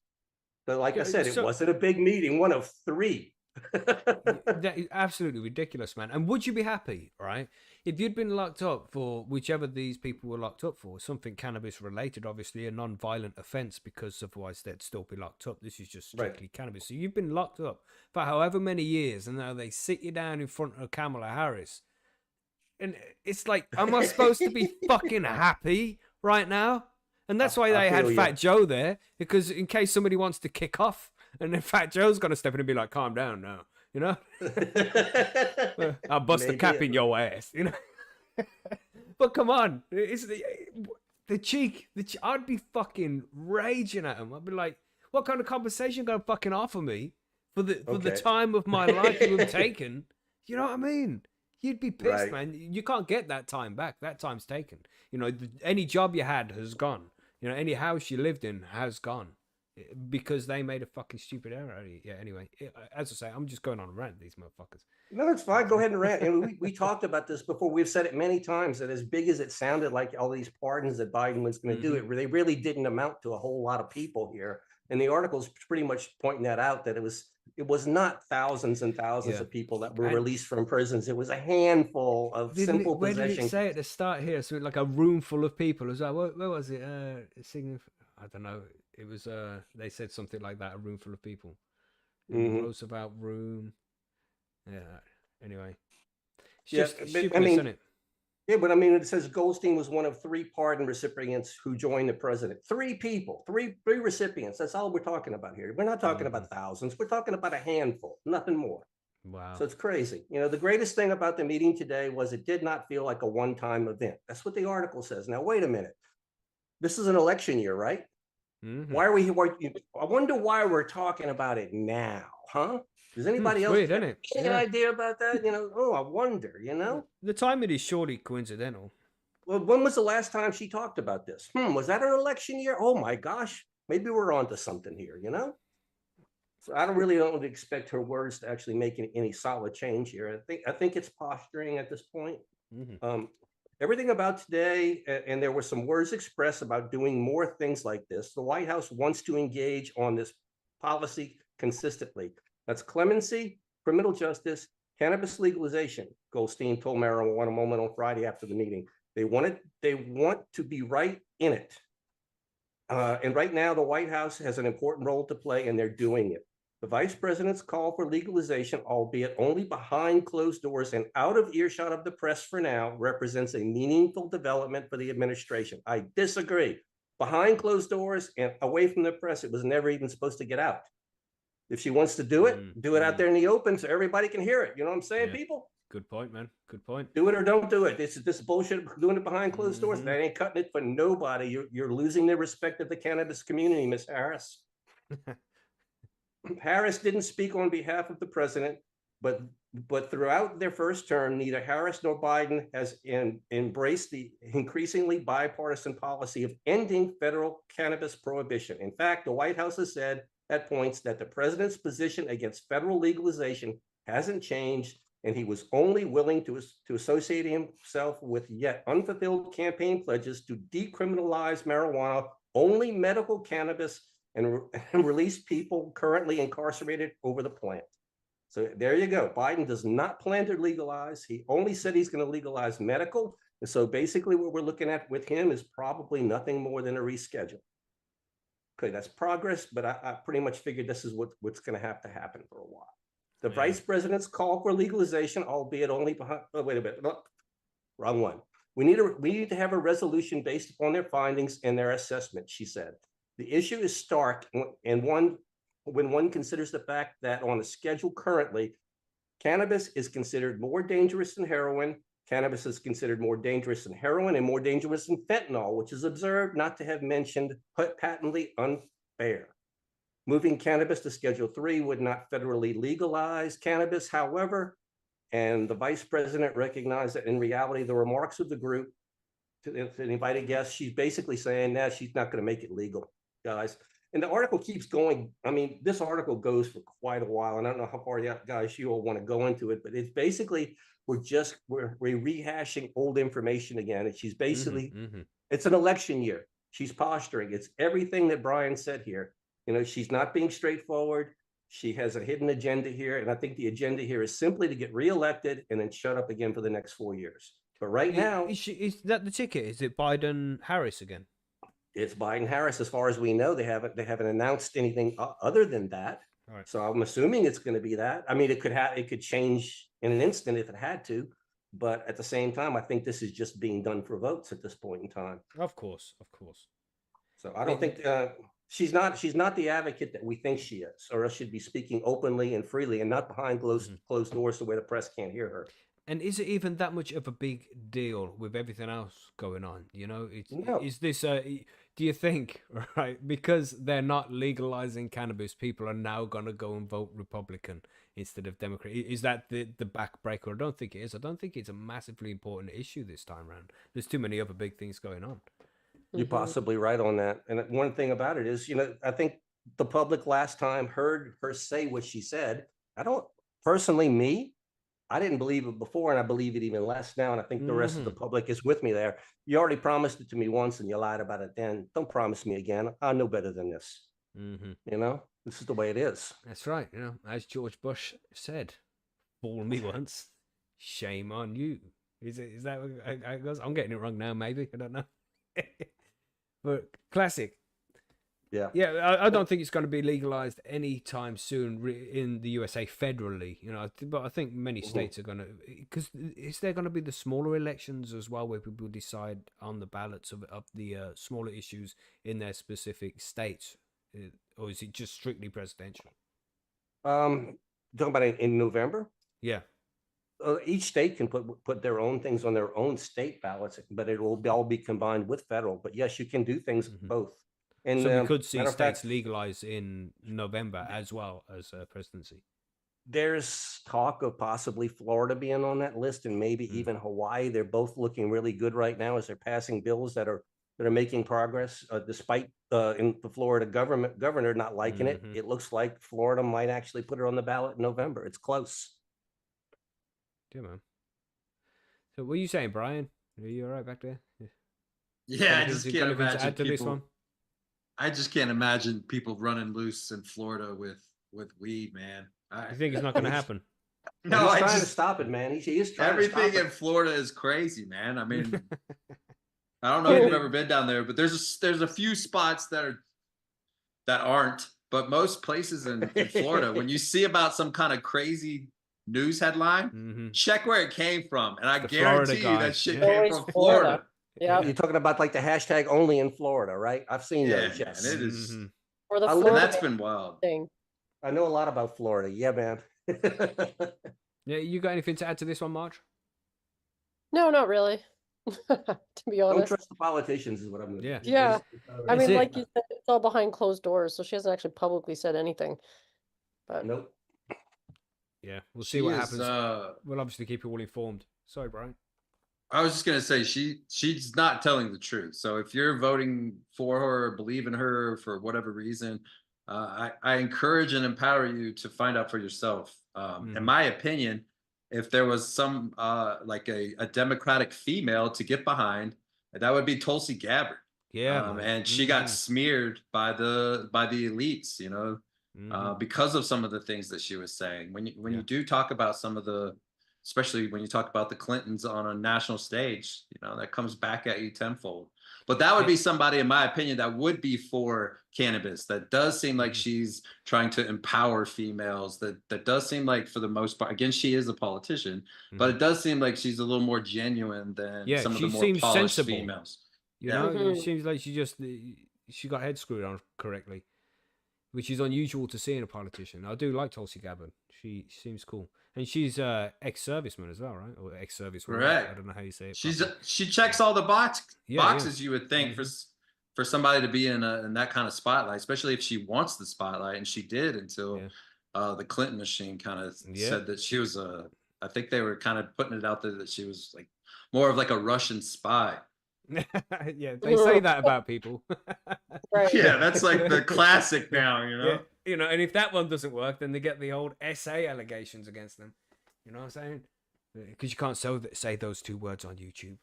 So like I said, it wasn't a big meeting, one of three. That is absolutely ridiculous, man. And would you be happy, right, if you'd been locked up for whichever these people were locked up for, something cannabis related, obviously a non-violent offense, because otherwise they'd still be locked up. This is just strictly cannabis. So you've been locked up for however many years, and now they sit you down in front of Kamala Harris. And it's like, am I supposed to be fucking happy right now? And that's why they had Fat Joe there, because in case somebody wants to kick off, and then Fat Joe's going to step in and be like, calm down now, I'll bust the cap in your ass, But come on, it's the cheek. I'd be fucking raging at him. I'd be like, what kind of compensation going to fucking offer me for the time of my life you have taken? You know what I mean? You'd be pissed, man. You can't get that time back. That time's taken. Any job you had has gone. Any house you lived in has gone because they made a fucking stupid error. Yeah, anyway, as I say, I'm just going on a rant, these motherfuckers. No, it's fine. Go ahead and rant. And we talked about this before. We've said it many times that as big as it sounded like all these pardons that Biden was going to do, they really didn't amount to a whole lot of people here. And the article's pretty much pointing that out, that it was not thousands and thousands of people that were released from prisons. It was a handful of simple possession. Where did it say at the start here? So like a room full of people as well. Where was it? I don't know. It was they said something like that, a room full of people. Roosevelt room. Yeah. Anyway. It's just stupid, isn't it? Yeah, but I mean, it says Goldstein was one of three pardon recipients who joined the president. Three people, three recipients. That's all we're talking about here. We're not talking about thousands. We're talking about a handful, nothing more. Wow. So it's crazy. The greatest thing about the meeting today was it did not feel like a one-time event. That's what the article says. Now, wait a minute. This is an election year, right? Why are we here? I wonder why we're talking about it now, huh? Does anybody else have any idea about that? I wonder, The timing is surely coincidental. Well, when was the last time she talked about this? Was that an election year? Oh my gosh, maybe we're onto something here, So I don't expect her words to actually make any solid change here. I think it's posturing at this point. Everything about today, and there were some words expressed about doing more things like this. The White House wants to engage on this policy consistently. That's clemency, criminal justice, cannabis legalization, Goldstein told Marijuana Moment on Friday after the meeting. They want to be right in it. And right now, the White House has an important role to play, and they're doing it. The vice president's call for legalization, albeit only behind closed doors and out of earshot of the press for now, represents a meaningful development for the administration. I disagree. Behind closed doors and away from the press, it was never even supposed to get out. If she wants to do it out there in the open so everybody can hear it. You know what I'm saying, people? Good point, man. Good point. Do it or don't do it. This bullshit doing it behind closed doors. That ain't cutting it for nobody. You're losing the respect of the cannabis community, Miss Harris. Harris didn't speak on behalf of the president, but throughout their first term, neither Harris nor Biden has embraced the increasingly bipartisan policy of ending federal cannabis prohibition. In fact, the White House has said at points that the president's position against federal legalization hasn't changed, and he was only willing to associate himself with yet unfulfilled campaign pledges to decriminalize marijuana, only medical cannabis, and release people currently incarcerated over the plant. So there you go. Biden does not plan to legalize. He only said he's going to legalize medical. And so basically what we're looking at with him is probably nothing more than a reschedule. Okay, that's progress, but I pretty much figured this is what's going to happen for a while. The vice president's call for legalization, albeit only behind, oh, wait a minute, no, wrong one. We need to have a resolution based upon their findings and their assessment, she said. The issue is stark and when one considers the fact that on the schedule currently, cannabis is considered more dangerous than heroin. Cannabis is considered more dangerous than heroin and more dangerous than fentanyl, which is observed not to have mentioned patently unfair. Moving cannabis to Schedule 3 would not federally legalize cannabis, however, and the vice president recognized that in reality, the remarks of the group to the invited guests, she's basically saying that she's not going to make it legal, guys. And the article keeps going. I mean, this article goes for quite a while, and I don't know how far, guys, you all want to go into it, but it's basically we're rehashing old information again. And she's basically, it's an election year. She's posturing. It's everything that Brian said here. You know, she's not being straightforward. She has a hidden agenda here. And I think the agenda here is simply to get reelected and then shut up again for the next 4 years. But right now, is that the ticket? Is it Biden Harris again? It's Biden Harris. As far as we know, they haven't announced anything other than that. Right. So I'm assuming it's going to be that. I mean, it could change in an instant if it had to. But at the same time, I think this is just being done for votes at this point in time. Of course, of course. So I don't think she's not the advocate that we think she is, or else she'd be speaking openly and freely and not behind closed doors so where the press can't hear her. And is it even that much of a big deal with everything else going on? You know, No. Is this, do you think, right, because they're not legalizing cannabis, people are now going to go and vote Republican instead of Democrat? Is that the backbreaker? I don't think it is. I don't think it's a massively important issue this time around. There's too many other big things going on. You're possibly right on that. And one thing about it is, you know, I think the public last time heard her say what she said. I didn't believe it before, and I believe it even less now. And I think the rest of the public is with me there. You already promised it to me once and you lied about it then. Don't promise me again. I know better than this. You know, this is the way it is. That's right. You know, as George Bush said, fool me once, shame on you. Is that what it goes? I'm getting it wrong now, maybe. I don't know. But classic. Yeah, I don't think it's going to be legalized anytime soon in the USA federally, you know. But I think many states are going to, because is there going to be the smaller elections as well, where people decide on the ballots of the smaller issues in their specific states, or is it just strictly presidential? Talking about in November. Yeah. Each state can put their own things on their own state ballots, but it will all be combined with federal. But yes, you can do things both. And so we could see states legalize in November as well as presidency. There's talk of possibly Florida being on that list, and maybe even Hawaii. They're both looking really good right now as they're passing bills that are making progress. Despite in the Florida governor not liking it, it looks like Florida might actually put it on the ballot in November. It's close. Yeah, man. So what are you saying, Brian? Are you all right back there? Yeah, I just can't imagine add to this one. I just can't imagine people running loose in Florida with weed, man. I think it's not going to happen. No, he's trying to stop it, man. He is trying everything to stop in Florida is crazy, man. I mean, I don't know if you've ever been down there, but there's a few spots that aren't, but most places in Florida, when you see about some kind of crazy news headline, check where it came from, and I guarantee you that shit came from Florida. Yeah, you're talking about like the hashtag only in Florida, right? I've seen those. Yes, and it is. Or the Florida that's been wild. Thing. I know a lot about Florida. Yeah, man. Yeah, you got anything to add to this one, Marge? No, not really. To be honest, don't trust the politicians is what I'm. Yeah. I mean, like you said, it's all behind closed doors, so she hasn't actually publicly said anything. But nope. Yeah, we'll see what happens. We'll obviously keep you all informed. Sorry, Brian. I was just gonna say she's not telling the truth. So if you're voting for her or believe in her for whatever reason, I encourage and empower you to find out for yourself. In my opinion, if there was some like a Democratic female to get behind, that would be Tulsi Gabbard. Yeah, and she got smeared by the elites, you know, because of some of the things that she was saying. When you do talk about some of the, especially when you talk about the Clintons on a national stage, you know, that comes back at you tenfold. But that would be somebody, in my opinion, that would be for cannabis. That does seem like she's trying to empower females. That does seem like, for the most part, again, she is a politician, but it does seem like she's a little more genuine than some of the more seems polished sensible. females. You know, it seems like she got head screwed on correctly, which is unusual to see in a politician. I do like Tulsi Gabbard. She seems cool. And she's ex-serviceman as well, right? Or ex-servicewoman. Right. I don't know how you say it. She checks all the boxes you would think Mm-hmm. for somebody to be in that kind of spotlight, especially if she wants the spotlight, and she did until the Clinton machine kind of said that she was I think they were kind of putting it out there that she was like more of like a Russian spy. Yeah, they say that about people. Right. Yeah, that's like the classic now, you know? Yeah, you know, and if that one doesn't work, then they get the old SA allegations against them. You know what I'm saying? Because you can't say those two words on YouTube.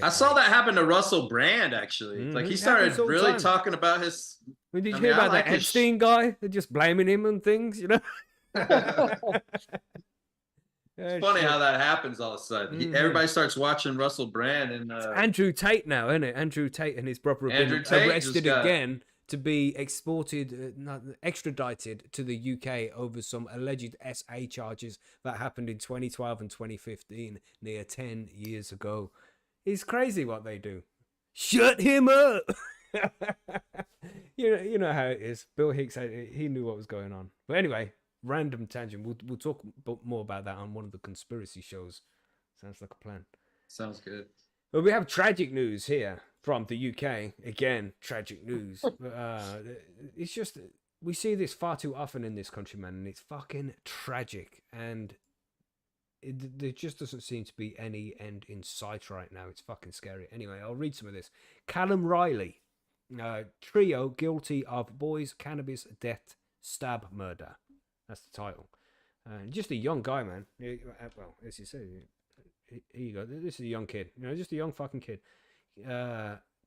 I saw that happen to Russell Brand, actually. Like, he started really talking about his... Did you hear about that Epstein guy? They're just blaming him and things, you know? It's funny how that happens all of a sudden. Everybody starts watching Russell Brand, and it's Andrew Tate now, isn't it? Andrew Tate and his brother have been arrested again to be extradited to the UK over some alleged SA charges that happened in 2012 and 2015, near 10 years ago. It's crazy what they do. Shut him up. You know how it is. Bill Hicks, he knew what was going on. But anyway, random tangent. We'll talk more about that on one of the conspiracy shows. Sounds like a plan. Sounds good. But we have tragic news here from the UK. Again, tragic news. It's just, we see this far too often in this country, man, and it's fucking tragic. And there just doesn't seem to be any end in sight right now. It's fucking scary. Anyway, I'll read some of this. Callum Riley, trio guilty of boys, cannabis, death, stab, murder. That's the title. Just a young guy, man. Well, as you say, here you go. This is a young kid. You know, just a young fucking kid.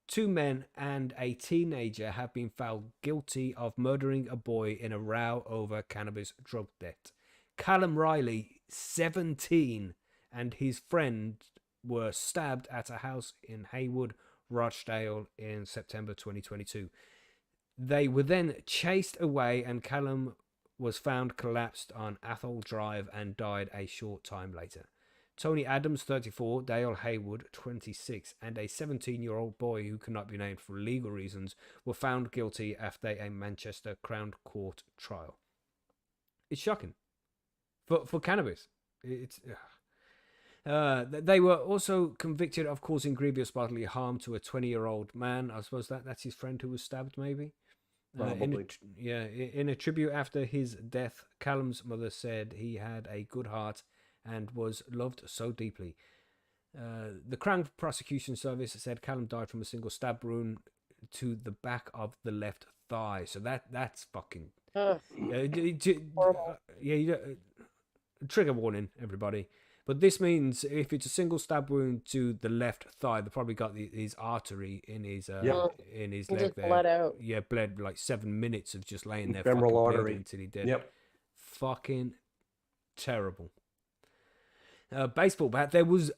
2 men and a teenager have been found guilty of murdering a boy in a row over cannabis drug debt. Callum Riley, 17, and his friend were stabbed at a house in Haywood, Rochdale in September 2022. They were then chased away, and Callum was found collapsed on Athol Drive and died a short time later. Tony Adams, 34, Dale Haywood, 26, and a 17-year-old boy who cannot be named for legal reasons were found guilty after a Manchester Crown Court trial. It's shocking. For cannabis. They were also convicted of causing grievous bodily harm to a 20-year-old man. I suppose that's his friend who was stabbed, maybe? Probably. In a tribute after his death, Callum's mother said he had a good heart and was loved so deeply. The Crown Prosecution Service said Callum died from a single stab wound to the back of the left thigh. So that's fucking... trigger warning, everybody. But this means if it's a single stab wound to the left thigh, they probably got his artery in his leg there. Bled out. Yeah, bled like 7 minutes of just laying there. Femoral artery until he did. Yep. Fucking terrible. Baseball bat. There was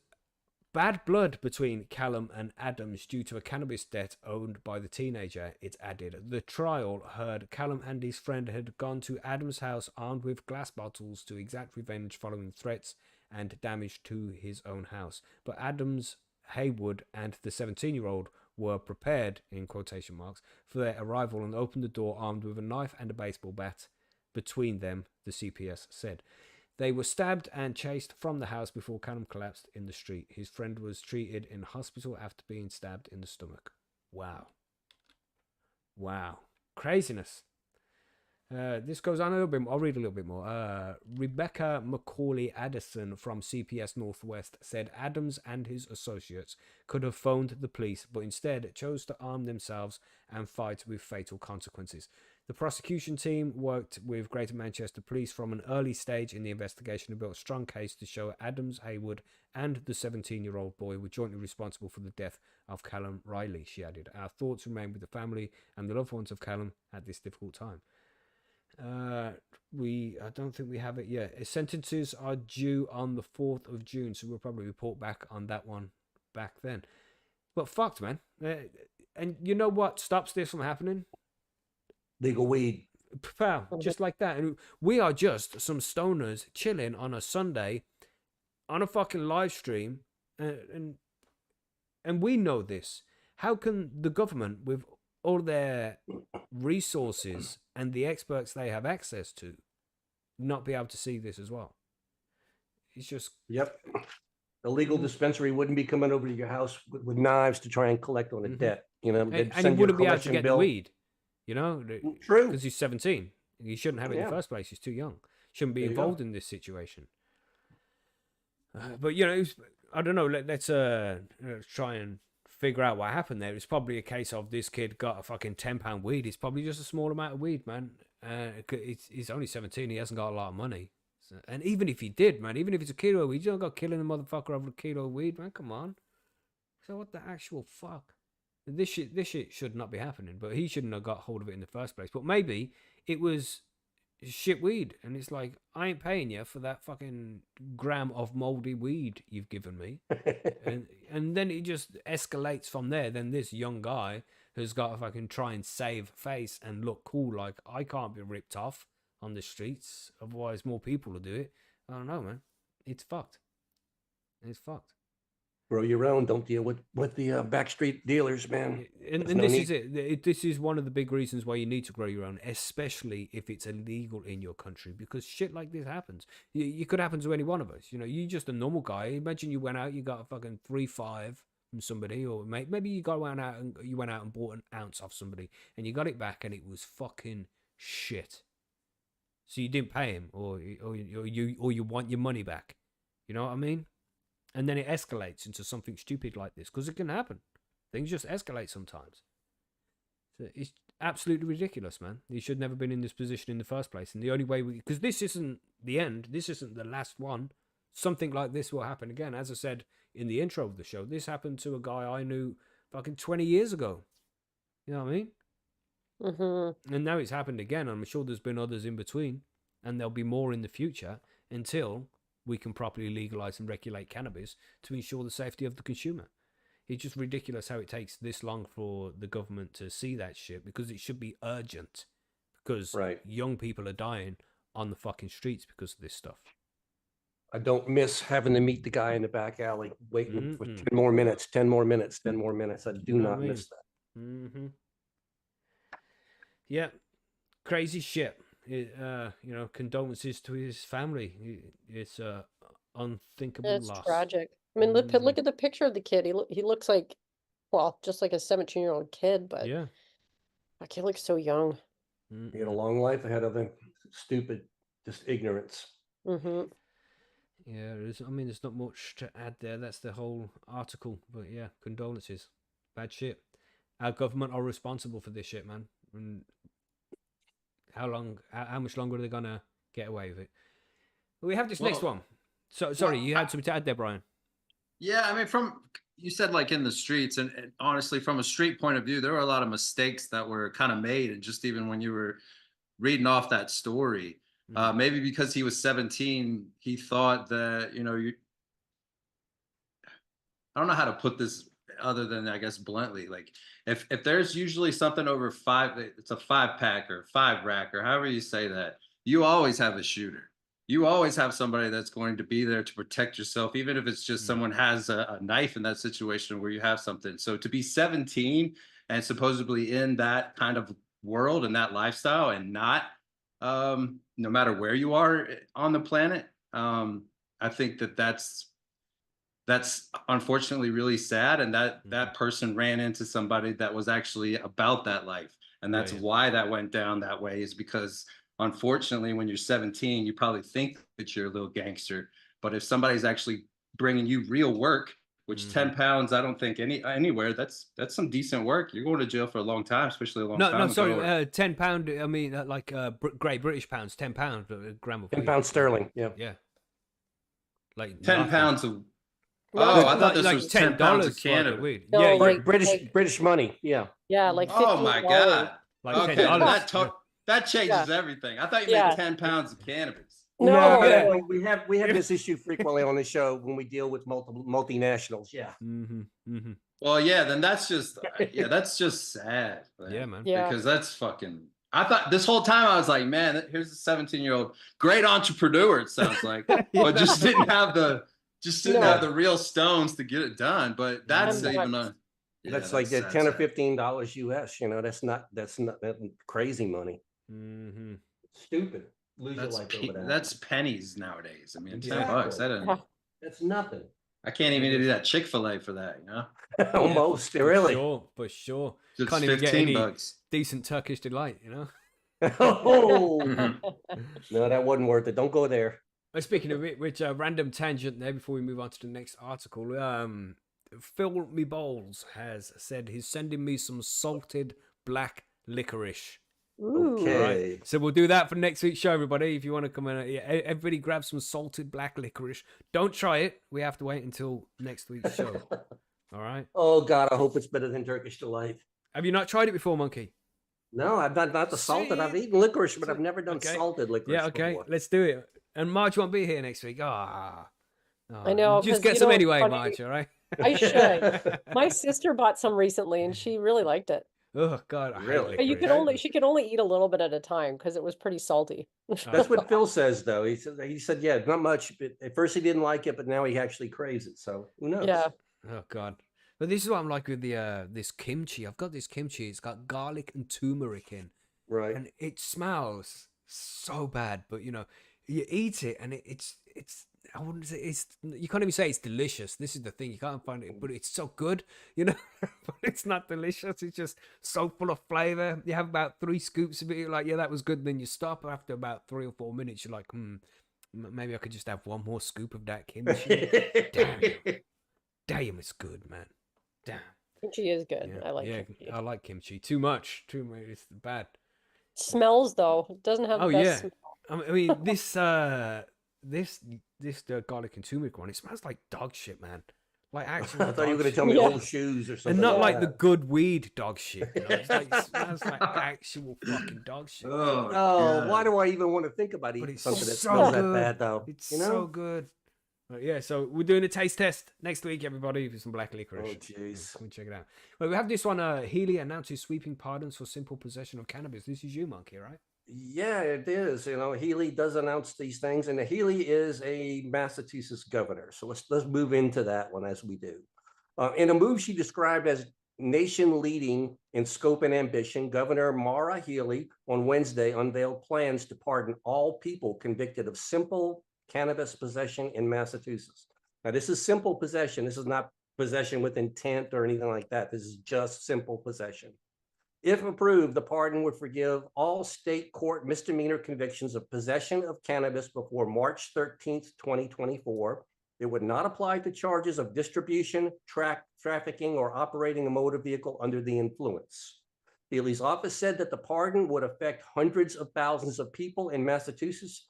bad blood between Callum and Adams due to a cannabis debt owned by the teenager, it's added. The trial heard Callum and his friend had gone to Adams' house armed with glass bottles to exact revenge following threats and damage to his own house. But Adams, Haywood, and the 17-year-old were prepared, in quotation marks, for their arrival and opened the door armed with a knife and a baseball bat between them, the CPS said. They were stabbed and chased from the house before Callum collapsed in the street. His friend was treated in hospital after being stabbed in the stomach. Wow. Craziness. This goes on a little bit more. I'll read a little bit more. Rebecca McCauley Addison from CPS Northwest said Adams and his associates could have phoned the police, but instead chose to arm themselves and fight with fatal consequences. The prosecution team worked with Greater Manchester Police from an early stage in the investigation and built a strong case to show Adams, Haywood, and the 17-year-old boy were jointly responsible for the death of Callum Riley, she added. Our thoughts remain with the family and the loved ones of Callum at this difficult time. I don't think we have it yet. Sentences are due on the 4th of June, so we'll probably report back on that one back then. But fucked, man. And you know what stops this from happening? Legal weed. Pal, just like that. And we are just some stoners chilling on a Sunday on a fucking live stream, and we know this. How can the government, with all their resources and the experts they have access to, not be able to see this as well? It's just... Yep. A legal dispensary wouldn't be coming over to your house with knives to try and collect on a debt. You know, and he wouldn't be able to get the weed, you know? True. Because he's 17. He shouldn't have it in the first place. He's too young. Shouldn't be involved in this situation. But, you know, I don't know. Let's try and figure out what happened there. It's probably a case of this kid got a fucking £10 weed. It's probably just a small amount of weed, man. He's only 17. He hasn't got a lot of money. So, and even if he did, man, even if it's a kilo of weed, you don't go killing a motherfucker over a kilo of weed, man. Come on. So what the actual fuck? This shit should not be happening. But he shouldn't have got hold of it in the first place. But maybe it was shit weed, and it's like, I ain't paying you for that fucking gram of moldy weed you've given me. and then it just escalates from there. Then this young guy has got to fucking try and save face and look cool, like, I can't be ripped off on the streets, otherwise more people will do it. I don't know, man. It's fucked. It's fucked. Grow your own. Don't deal with the backstreet dealers, man. And this is it. This is one of the big reasons why you need to grow your own, especially if it's illegal in your country, because shit like this happens. It could happen to any one of us. You know, you're just a normal guy. Imagine you went out, you got a fucking 3.5 from somebody, or maybe you went out and bought an ounce off somebody, and you got it back, and it was fucking shit. So you didn't pay him, or you want your money back. You know what I mean? And then it escalates into something stupid like this, because it can happen. Things just escalate sometimes. So it's absolutely ridiculous, man. He should never been in this position in the first place. And the only way because this isn't the end, this isn't the last one. Something like this will happen again. As I said in the intro of the show, this happened to a guy I knew fucking 20 years ago. You know what I mean? Mm-hmm. And now it's happened again. I'm sure there's been others in between, and there'll be more in the future until we can properly legalize and regulate cannabis to ensure the safety of the consumer. It's just ridiculous how it takes this long for the government to see that shit, because it should be urgent, because young people are dying on the fucking streets because of this stuff. I don't miss having to meet the guy in the back alley waiting for 10 more minutes. I do not miss that. Mm-hmm. Yeah. Crazy shit. Condolences to his family. It's a unthinkable loss. It's tragic. I mean, look at the picture of the kid. He looks like, well, just like a 17-year-old kid, but yeah, that kid looks so young. He had a long life ahead of him. Stupid, just ignorance. Mm-hmm. Yeah, there's not much to add there. That's the whole article. But yeah, condolences. Bad shit. Our government are responsible for this shit, man. And how much longer are they gonna get away with it? We have this next one. So sorry, you had something to add there, Brian. Yeah, I mean, you said like in the streets, and honestly, from a street point of view, there were a lot of mistakes that were kind of made, and just even when you were reading off that story, maybe because he was 17, he thought that, I don't know how to put this other than, I guess, bluntly, like if there's usually something over 5, it's a 5-pack or 5-rack or however you say that, you always have a shooter. You always have somebody that's going to be there to protect yourself, even if it's just someone has a knife in that situation where you have something. So to be 17 and supposedly in that kind of world and that lifestyle, and not, no matter where you are on the planet, I think that's unfortunately really sad. And that person ran into somebody that was actually about that life. And that's why that went down that way, is because unfortunately, when you're 17, you probably think that you're a little gangster. But if somebody's actually bringing you real work, which 10 pounds, I don't think anywhere, that's some decent work. You're going to jail for a long time, especially a long time. No, sorry, 10 pound. I mean, like Great British pounds, 10 pounds, a gram of 10 pounds sterling. Yeah. Yeah. Like 10 pounds of. Oh, I thought this was 10 pounds of cannabis. No, yeah, like, British money. Yeah. Yeah, like $15. Oh my God. Like okay, $10. that changes everything. I thought you meant 10 pounds of cannabis. No, we have this issue frequently on the show when we deal with multinationals. Yeah. Well, yeah, then that's just that's just sad. Yeah, man. Yeah. Because that's fucking. I thought this whole time I was like, man, here's a 17-year-old great entrepreneur. It sounds like, but just didn't have the real stones to get it done. But that's I'm even nuts. That's like that sad, 10 or sad. $15 US. You know, that's not that crazy money. Mm-hmm. Stupid. Lose your That's life over that. that's pennies nowadays. I mean, Exactly. $10. That doesn't, Yeah. That's nothing. I can't even do that Chick-fil-A for that. You know, Almost, For really. sure, for sure. it's Can't even get 15 any bucks. decent Turkish delight, you know. Oh, Mhm. no, that wasn't worth it. Don't go there. Speaking of which, random tangent there before we move on to the next article. Phil Me Bowles has said he's sending me some salted black licorice. Ooh. Okay. All right, so we'll do that for next week's show, everybody. If you want to come in, everybody grab some salted black licorice. Don't try it. We have to wait until next week's show. All right. Oh God, I hope it's better than Turkish delight. Have you not tried it before, Monkey? No, I've not the salted. I've See? eaten licorice, but I've never done Okay. salted licorice. Yeah. Okay. before. Let's do it. And Marge won't be here next week. I know, Just 'cause get you some know, anyway, funny- Marge. All right. I should. My sister bought some recently and she really liked it. Oh God, I hate Really? But licorice. she could only eat a little bit at a time because it was pretty salty. That's what Phil says, though. He said, yeah, not much. But at first he didn't like it, but now he actually craves it. So who knows? Yeah. Oh God. But this is what I'm like with the this kimchi. I've got this kimchi. It's got garlic and turmeric in, Right. and it smells so bad. But you know, you eat it, and it's I wouldn't say it's. You can't even say it's delicious. This is the thing. You can't find it, but it's so good. You know, but it's not delicious. It's just so full of flavor. You have about 3 scoops of it. You're like, yeah, that was good. Then you stop after about 3 or 4 minutes. You're like, maybe I could just have one more scoop of that kimchi. Damn, it's good, man. Damn. Kimchi is good. Yeah, I like yeah, kimchi. I like kimchi. Too much. It's bad. Smells though. It doesn't have Oh the yeah. best smell. I mean this garlic and turmeric one. It smells like dog shit, man. Like actual. I thought you were dog going to tell shit. me Yeah. old shoes or something. And not like like the that. good weed dog shit. You know? It smells like actual fucking dog shit. Oh, Oh, why God. do I even want to think about But eating it's something that so smells that good. bad, though? It's You know? so good. But yeah, so we're doing a taste test next week, everybody, for some black Oh, licorice. jeez. Come and check it out. Well, we have this one. Healey announces sweeping pardons for simple possession of cannabis. This is you, Monkey, right? Yeah, it is. You know, Healey does announce these things, and Healey is a Massachusetts governor. So let's move into that one as we do. In a move she described as nation leading in scope and ambition, Governor Maura Healey on Wednesday unveiled plans to pardon all people convicted of simple cannabis possession in Massachusetts. Now, this is simple possession. This is not possession with intent or anything like that. This is just simple possession. If approved, the pardon would forgive all state court misdemeanor convictions of possession of cannabis before March 13th, 2024. It would not apply to charges of distribution, trafficking, or operating a motor vehicle under the influence. Healey's office said that the pardon would affect hundreds of thousands of people in Massachusetts,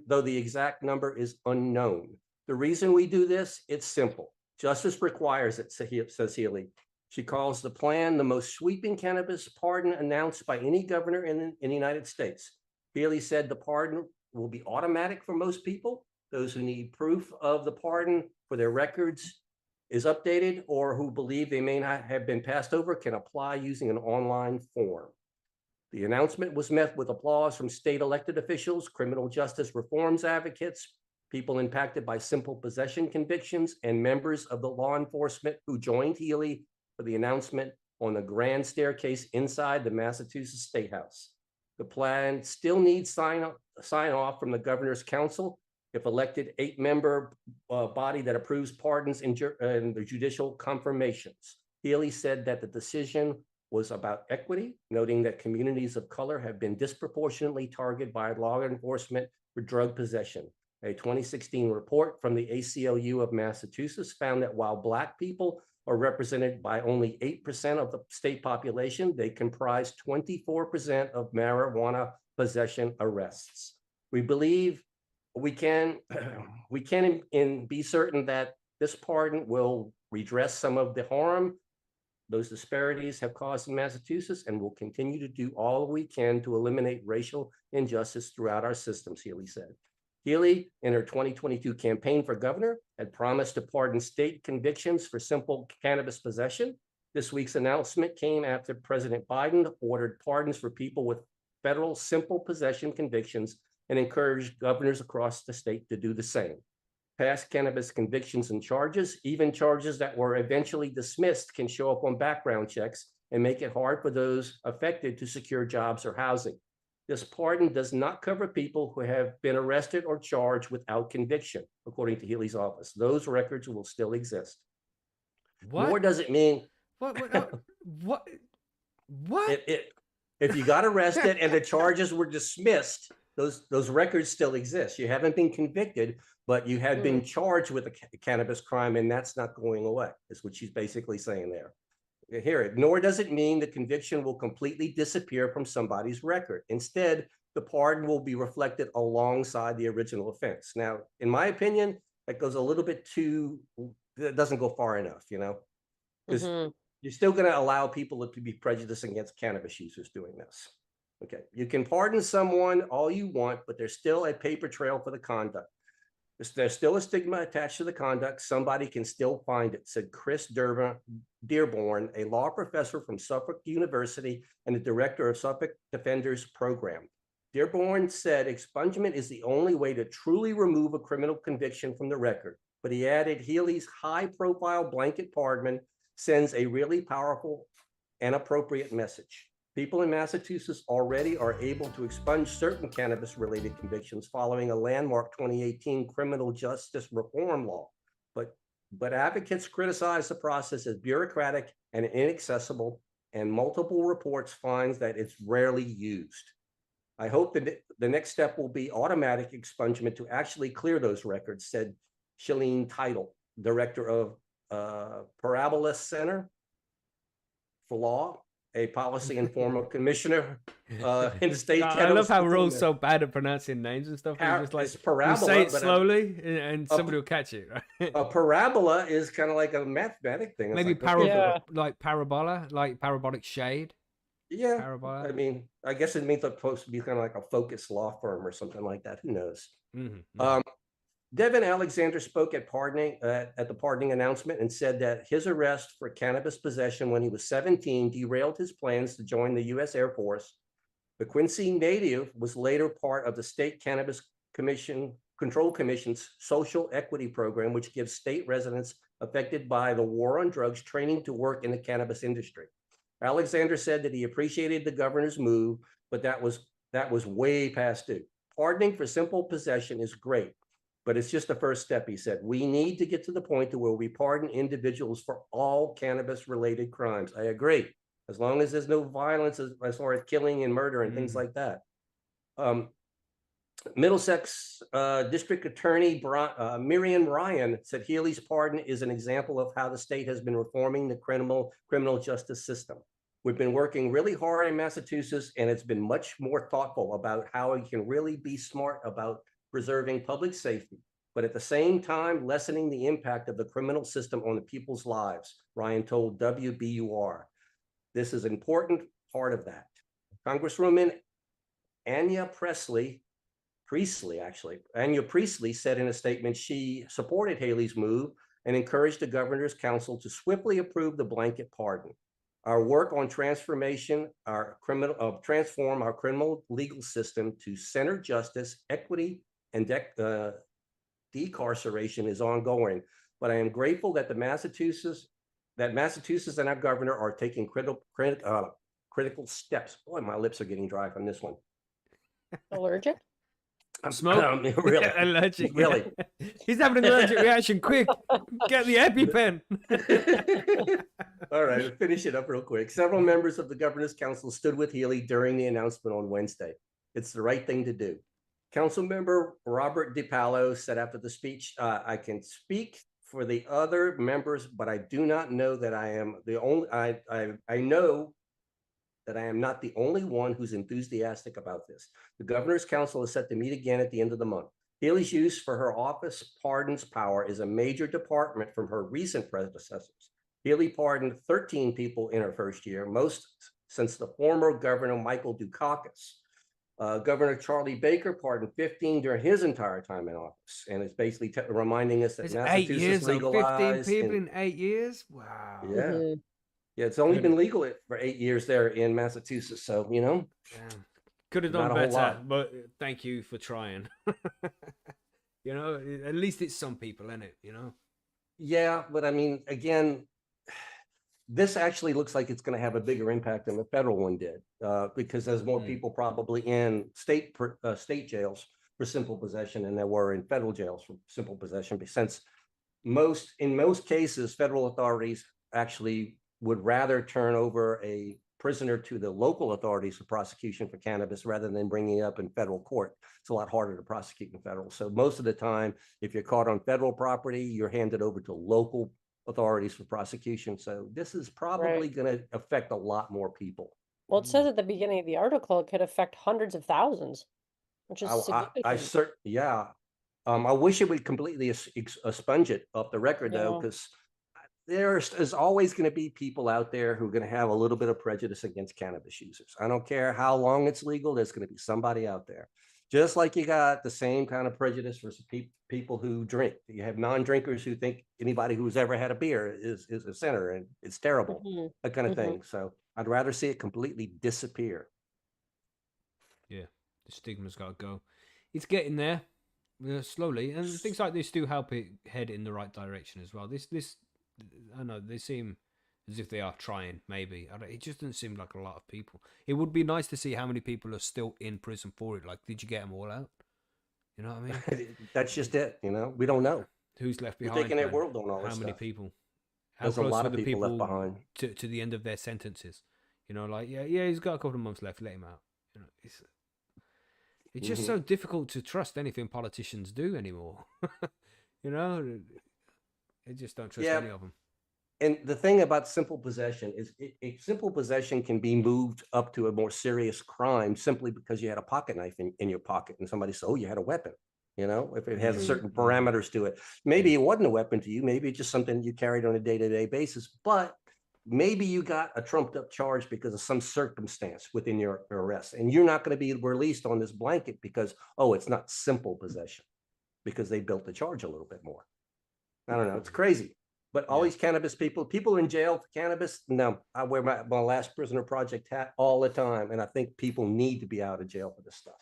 though the exact number is unknown. The reason we do this, it's simple. Justice requires it, says Healey. She calls the plan the most sweeping cannabis pardon announced by any governor in the United States. Healey said the pardon will be automatic for most people. Those who need proof of the pardon for their records is updated or who believe they may not have been passed over can apply using an online form. The announcement was met with applause from state elected officials, criminal justice reforms advocates, people impacted by simple possession convictions, and members of the law enforcement who joined Healey for the announcement on the grand staircase inside the Massachusetts State House. The plan still needs sign off from the governor's council. If elected, 8-member body that approves pardons and the judicial confirmations. Healey said that the decision was about equity, noting that communities of color have been disproportionately targeted by law enforcement for drug possession. A 2016 report from the ACLU of Massachusetts found that while Black people are represented by only 8% of the state population, they comprise 24% of marijuana possession arrests. We believe we can be certain that this pardon will redress some of the harm those disparities have caused in Massachusetts, and will continue to do all we can to eliminate racial injustice throughout our systems, Healey said. Healey, in her 2022 campaign for governor, had promised to pardon state convictions for simple cannabis possession. This week's announcement came after President Biden ordered pardons for people with federal simple possession convictions and encouraged governors across the state to do the same. Past cannabis convictions and charges, even charges that were eventually dismissed, can show up on background checks and make it hard for those affected to secure jobs or housing. This pardon does not cover people who have been arrested or charged without conviction, according to Healey's office. Those records will still exist. What? Nor does it mean What? What? If you got arrested and the charges were dismissed, those records still exist. You haven't been convicted, but you had been charged with a cannabis crime, and that's not going away, is what she's basically saying there. You hear it. Nor does it mean the conviction will completely disappear from somebody's record. Instead, the pardon will be reflected alongside the original offense. Now, in my opinion, that goes a little bit that doesn't go far enough, you know, because you're still going to allow people to be prejudiced against cannabis users doing this. Okay, you can pardon someone all you want, but there's still a paper trail for the conduct. There's still a stigma attached to the conduct. Somebody can still find it, said Chris Dearborn, a law professor from Suffolk University and the director of Suffolk Defenders Program. Dearborn said expungement is the only way to truly remove a criminal conviction from the record. But he added, Healey's high-profile blanket pardon sends a really powerful and appropriate message. People in Massachusetts already are able to expunge certain cannabis-related convictions following a landmark 2018 criminal justice reform law. But advocates criticize the process as bureaucratic and inaccessible, and multiple reports finds that it's rarely used. I hope that the next step will be automatic expungement to actually clear those records, said Shalene Title, director of Parabola Center for Law, a policy and former commissioner in the state. I love how we're all so bad at pronouncing names and stuff. It's just like parabola, you say it slowly and somebody will catch it, right? A parabola is kind of like a mathematic thing. It's maybe like, like parabola, like parabolic shade. Yeah, parabola. I mean, I guess it means it's supposed to be kind of like a focused law firm or something like that. Who knows? Devin Alexander spoke at the pardoning announcement and said that his arrest for cannabis possession when he was 17 derailed his plans to join the U.S. Air Force. The Quincy native was later part of the State Cannabis Control Commission's Social Equity Program, which gives state residents affected by the war on drugs training to work in the cannabis industry. Alexander said that he appreciated the governor's move, but that was way past due. Pardoning for simple possession is great, but it's just the first step, he said. We need to get to the point to where we pardon individuals for all cannabis-related crimes. I agree, as long as there's no violence as far as killing and murder and things like that. Middlesex District Attorney Miriam Ryan said Healey's pardon is an example of how the state has been reforming the criminal justice system. We've been working really hard in Massachusetts, and it's been much more thoughtful about how we can really be smart about preserving public safety, but at the same time, lessening the impact of the criminal system on the people's lives, Ryan told WBUR. This is an important part of that. Congresswoman Anya Priestley said in a statement she supported Healey's move and encouraged the Governor's Council to swiftly approve the blanket pardon. Our work on transform our criminal legal system to center justice, equity, and decarceration is ongoing. But I am grateful that Massachusetts and our governor are taking critical steps. Boy, my lips are getting dry from this one. Allergic? Smoke? Really? Allergic. Really? He's having an allergic reaction. Quick, get the EpiPen. All right, finish it up real quick. Several members of the Governor's Council stood with Healey during the announcement on Wednesday. It's the right thing to do. Councilmember Robert DiPaolo said after the speech, I can speak for the other members, but I do not know that I am the only, I know that I am not the only one who's enthusiastic about this. The Governor's Council is set to meet again at the end of the month. Healey's use for her office pardons power is a major department from her recent predecessors. Healey pardoned 13 people in her first year, most since the former Governor Michael Dukakis. Governor Charlie Baker pardoned 15 during his entire time in office, and it's basically reminding us that It's 8 Massachusetts years, though. 15 legalized. people And, in 8 years. Wow. yeah, Mhm. yeah, it's only been Goodness. legal for 8 years there in Massachusetts. So Yeah. Could have done Not a whole better, lot. but thank you for trying. You know, at least it's some people, isn't it? You know. yeah, but I mean, again, this actually looks like it's going to have a bigger impact than the federal one did, because there's more people probably in state jails for simple possession than there were in federal jails for simple possession. Since in most cases, federal authorities actually would rather turn over a prisoner to the local authorities for prosecution for cannabis rather than bringing it up in federal court. It's a lot harder to prosecute in federal. So most of the time, if you're caught on federal property, you're handed over to local authorities for prosecution. So this is probably Right. going to affect a lot more people. Well, it says at the beginning of the article it could affect hundreds of thousands, which is significant. Yeah. I wish it would completely expunge it off the record, though, Yeah. because there's always going to be people out there who are going to have a little bit of prejudice against cannabis users. I don't care how long it's legal, there's going to be somebody out there. Just like you got the same kind of prejudice for people who drink. You have non-drinkers who think anybody who's ever had a beer is a sinner and it's terrible, Mhm. that kind of Mhm. thing. So I'd rather see it completely disappear. Yeah, the stigma's got to go. It's getting there, slowly, and things like this do help it head in the right direction as well. This, I know they seem as if they are trying. Maybe it just doesn't seem like a lot of people. It would be nice to see how many people are still in prison for it. Like, did you get them all out? You know what I mean? That's just it. We don't know. Who's left We're behind? thinking that man? world doing all How this many stuff. people? How There's a close lot are of the people left behind. to the end of their sentences? You know, like yeah, he's got a couple of months left. Let him out. You know, it's just so difficult to trust anything politicians do anymore. You know, I just don't trust any of them. And the thing about simple possession is simple possession can be moved up to a more serious crime simply because you had a pocket knife in your pocket and somebody said, oh, you had a weapon. If it has certain parameters to it, maybe it wasn't a weapon to you. Maybe it's just something you carried on a day-to-day basis, but maybe you got a trumped up charge because of some circumstance within your arrest. And you're not going to be released on this blanket because, oh, it's not simple possession, because they built the charge a little bit more. I don't know. It's crazy. But all these cannabis people are in jail for cannabis. No, I wear my Last Prisoner Project hat all the time. And I think people need to be out of jail for this stuff.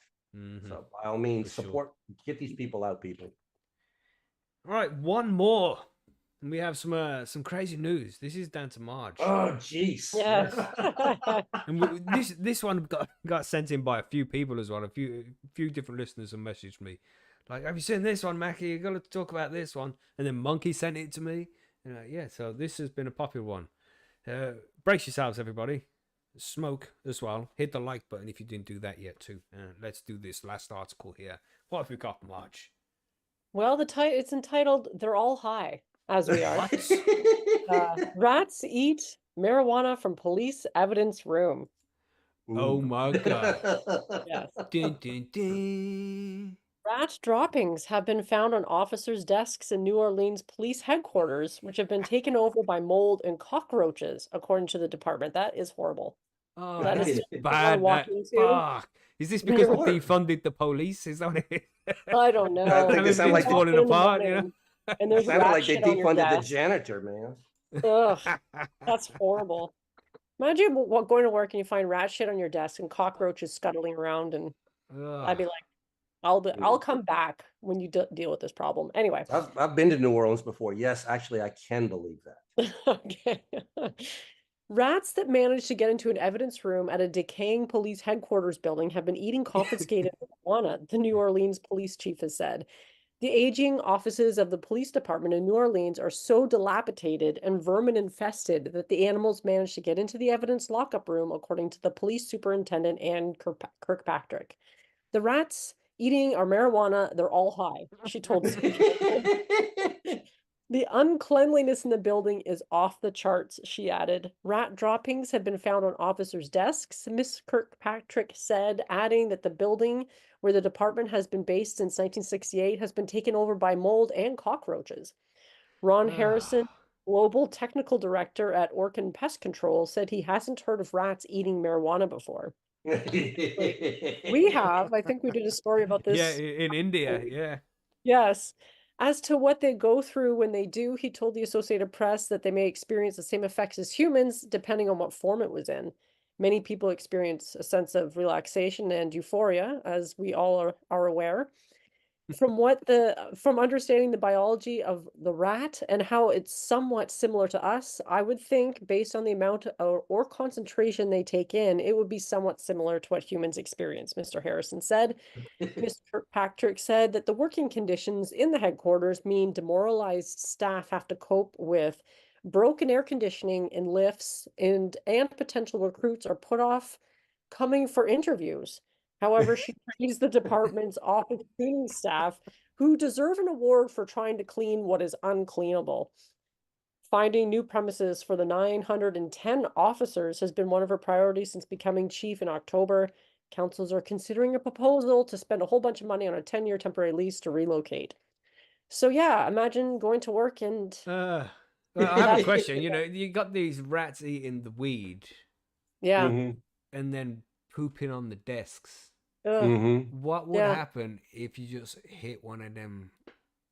So by all means, support, get these people out, people. All right, one more. And we have some crazy news. This is down to Marge. Oh, jeez. Yes. And this one got sent in by a few people as well. A few different listeners have messaged me. Like, have you seen this one, Mackie? You got to talk about this one. And then Monkey sent it to me. Yeah, so this has been a popular one. Brace yourselves, everybody. Smoke as well. Hit the like button if you didn't do that yet, too. Let's do this last article here. What have we got, Marge? Well, it's entitled "They're All High," as we are. Rats eat marijuana from police evidence room. Oh my God. Yes. Dun, dun, dun. Rat droppings have been found on officers' desks in New Orleans police headquarters, which have been taken over by mold and cockroaches, according to the department. That is horrible. Oh, That that is is just bad. Fuck. Is this because we defunded the police? Is that what it is? I don't know. I think it sounded like falling apart, you know? And there's sounded rat like they shit on your defunded the desk. janitor, man. Ugh, that's horrible. Imagine going to work and you find rat shit on your desk and cockroaches scuttling around, and I'd be like, I'll come back when you deal with this problem. Anyway, I've been to New Orleans before. Yes, actually, I can believe that. Okay. Rats that managed to get into an evidence room at a decaying police headquarters building have been eating confiscated marijuana, the New Orleans police chief has said. The aging offices of the police department in New Orleans are so dilapidated and vermin infested that the animals managed to get into the evidence lockup room, according to the police superintendent, Ann Kirkpatrick. The rats eating our marijuana, they're all high, she told The uncleanliness in the building is off the charts, she added. Rat droppings have been found on officers' desks, Miss Kirkpatrick said, adding that the building where the department has been based since 1968 has been taken over by mold and cockroaches. Ron Harrison, global technical director at Orkin Pest Control, said he hasn't heard of rats eating marijuana before. We have. I think we did a story about this. Yeah, in India. Yeah. Yes. As to what they go through when they do, he told the Associated Press that they may experience the same effects as humans, depending on what form it was in. Many people experience a sense of relaxation and euphoria, as we all are aware. From understanding the biology of the rat and how it's somewhat similar to us, I would think based on the amount or concentration they take in, it would be somewhat similar to what humans experience, Mr. Harrison said. Mr. Kirkpatrick said that the working conditions in the headquarters mean demoralized staff have to cope with broken air conditioning in lifts, and potential recruits are put off coming for interviews. However, she praised the department's office cleaning staff, who deserve an award for trying to clean what is uncleanable. Finding new premises for the 910 officers has been one of her priorities since becoming chief in October. Councils are considering a proposal to spend a whole bunch of money on a 10-year temporary lease to relocate. So yeah, imagine going to work and... Well, I have a question. You know, you got these rats eating the weed. Yeah. Mm-hmm. And then pooping on the desks. Mm-hmm. What would happen if you just hit one of them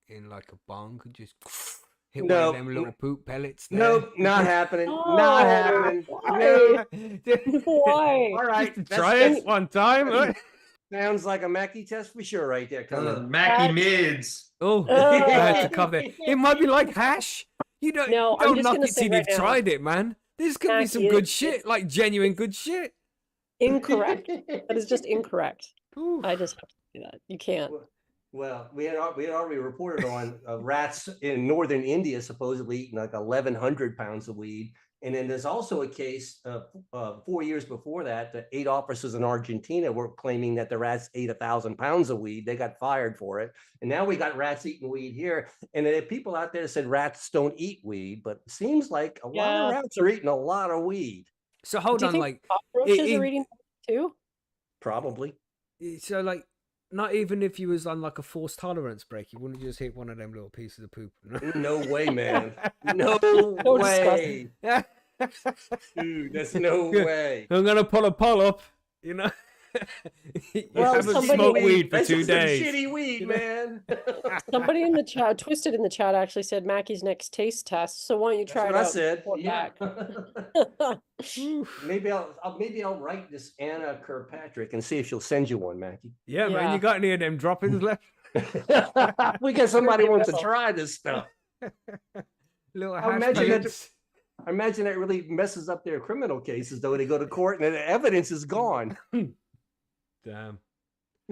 in like a bong and just hit one of them little poop pellets there? Nope, not happening. Oh, not happening. why? No. Why? All right. Try it one time. Sounds like a Mackie test for sure right there. Mackie mids. Oh, I had to cover that. It might be like hash. You don't, No, I'm don't just knock gonna it till say right you've now, tried it, man. This could be some Mackie good is- shit, like genuine good shit. Incorrect. That is just incorrect. Ooh. I just have to say that. You can't. Well, we had already reported on rats in northern India supposedly eating like 1,100 pounds of weed. And then there's also a case 4 years before that 8 officers in Argentina were claiming that the rats ate 1,000 pounds of weed. They got fired for it. And now we got rats eating weed here. And there are people out there that said rats don't eat weed, but it seems like a lot of rats are eating a lot of weed. So hold Do you on, think like cockroaches are eating too? Probably. so like not even if you was on like a force tolerance break, you wouldn't just hit one of them little pieces of poop. No way, man. No way. Dude, there's no way. I'm gonna pull a poll up, you know. You Well, haven't somebody- smoked weed for That's 2 just some days. shitty weed, man. Somebody in the chat, Twisted in the chat, actually said Mackie's next taste test. So why don't you try That's what it I out? said. Report Yeah. back. Oof. maybe I'll write this Anna Kirkpatrick and see if she'll send you one, Mackie. Yeah, man, Yeah. you got any of them droppings left? We got somebody who wants to Whistle. try this stuff. Little I hash imagine that- pellets. I imagine that really messes up their criminal cases, though. They go to court and the evidence is gone. Damn.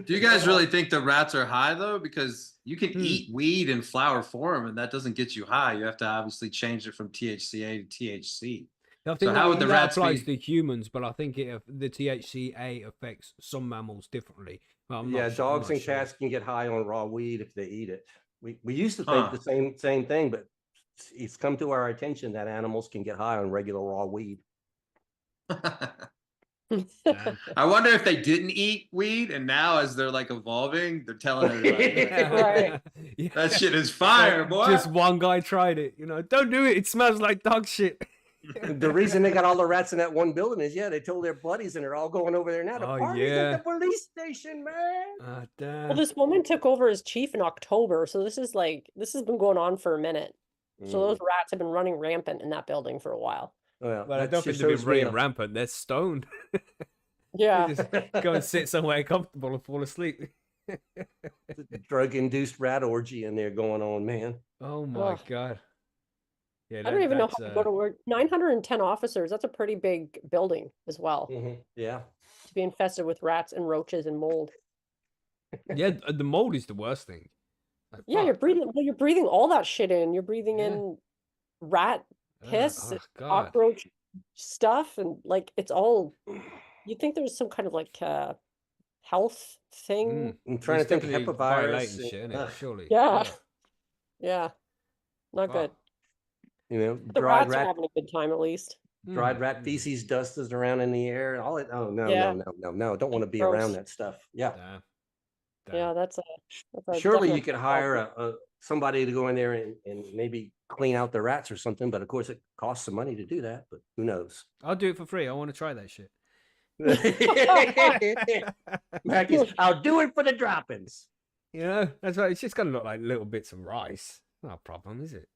Do you guys really think the rats are high though? Because you can Hmm. eat weed in flower form, and that doesn't get you high. You have to obviously change it from THCA to THC. I think how would the that rats applies be- to humans, but I think the THCA affects some mammals differently. But I'm Yeah, not, dogs I'm not and sure. cats can get high on raw weed if they eat it. We used to Huh. think the same thing, but it's come to our attention that animals can get high on regular raw weed. Damn. I wonder if they didn't eat weed, and now as they're like evolving, they're telling everybody Right. Yeah. that shit is fire, boy. Just one guy tried it. You know, don't do it. It smells like dog shit. The reason they got all the rats in that one building is, they told their buddies, and they're all going over there now. The Oh, party's yeah. at the police station, man. Ah, damn. Well, this woman took over as chief in October, so this has been going on for a minute. So those rats have been running rampant in that building for a while. Well, But I that don't just think they've shows been me running rampant. They're stoned. Yeah. They just go and sit somewhere comfortable and fall asleep. a drug-induced rat orgy in there going on, man. Oh my Ugh. god. Yeah, I don't even know how that's, to go to work. 910 officers, that's a pretty big building as well, Yeah. to be infested with rats and roaches and mold. Yeah, the mold is the worst thing. Like, Yeah, fuck. you're breathing all that shit in. You're breathing Yeah. in rat piss, Oh, God. cockroach stuff, and like it's all. You think there's some kind of like health thing? Mm. I'm trying to It's think definitely HEPA violating virus. shit, and, innit? Surely. Yeah. Yeah, not Fuck. good. the The dried rats are rat, having a good time at least. dried Mm. rat feces dust is around in the air. All it. Oh no, Yeah. no! Don't want to be Gross. around that stuff. Yeah. Damn. Yeah, Damn. that's a Surely you definite could hire somebody to go in there and maybe clean out the rats or something. But of course, it costs some money to do that. But who knows? I'll do it for free. I want to try that shit. Mackey's, I'll do it for the droppings. You know, that's right. It's just gonna look like little bits of rice. Not a problem, is it?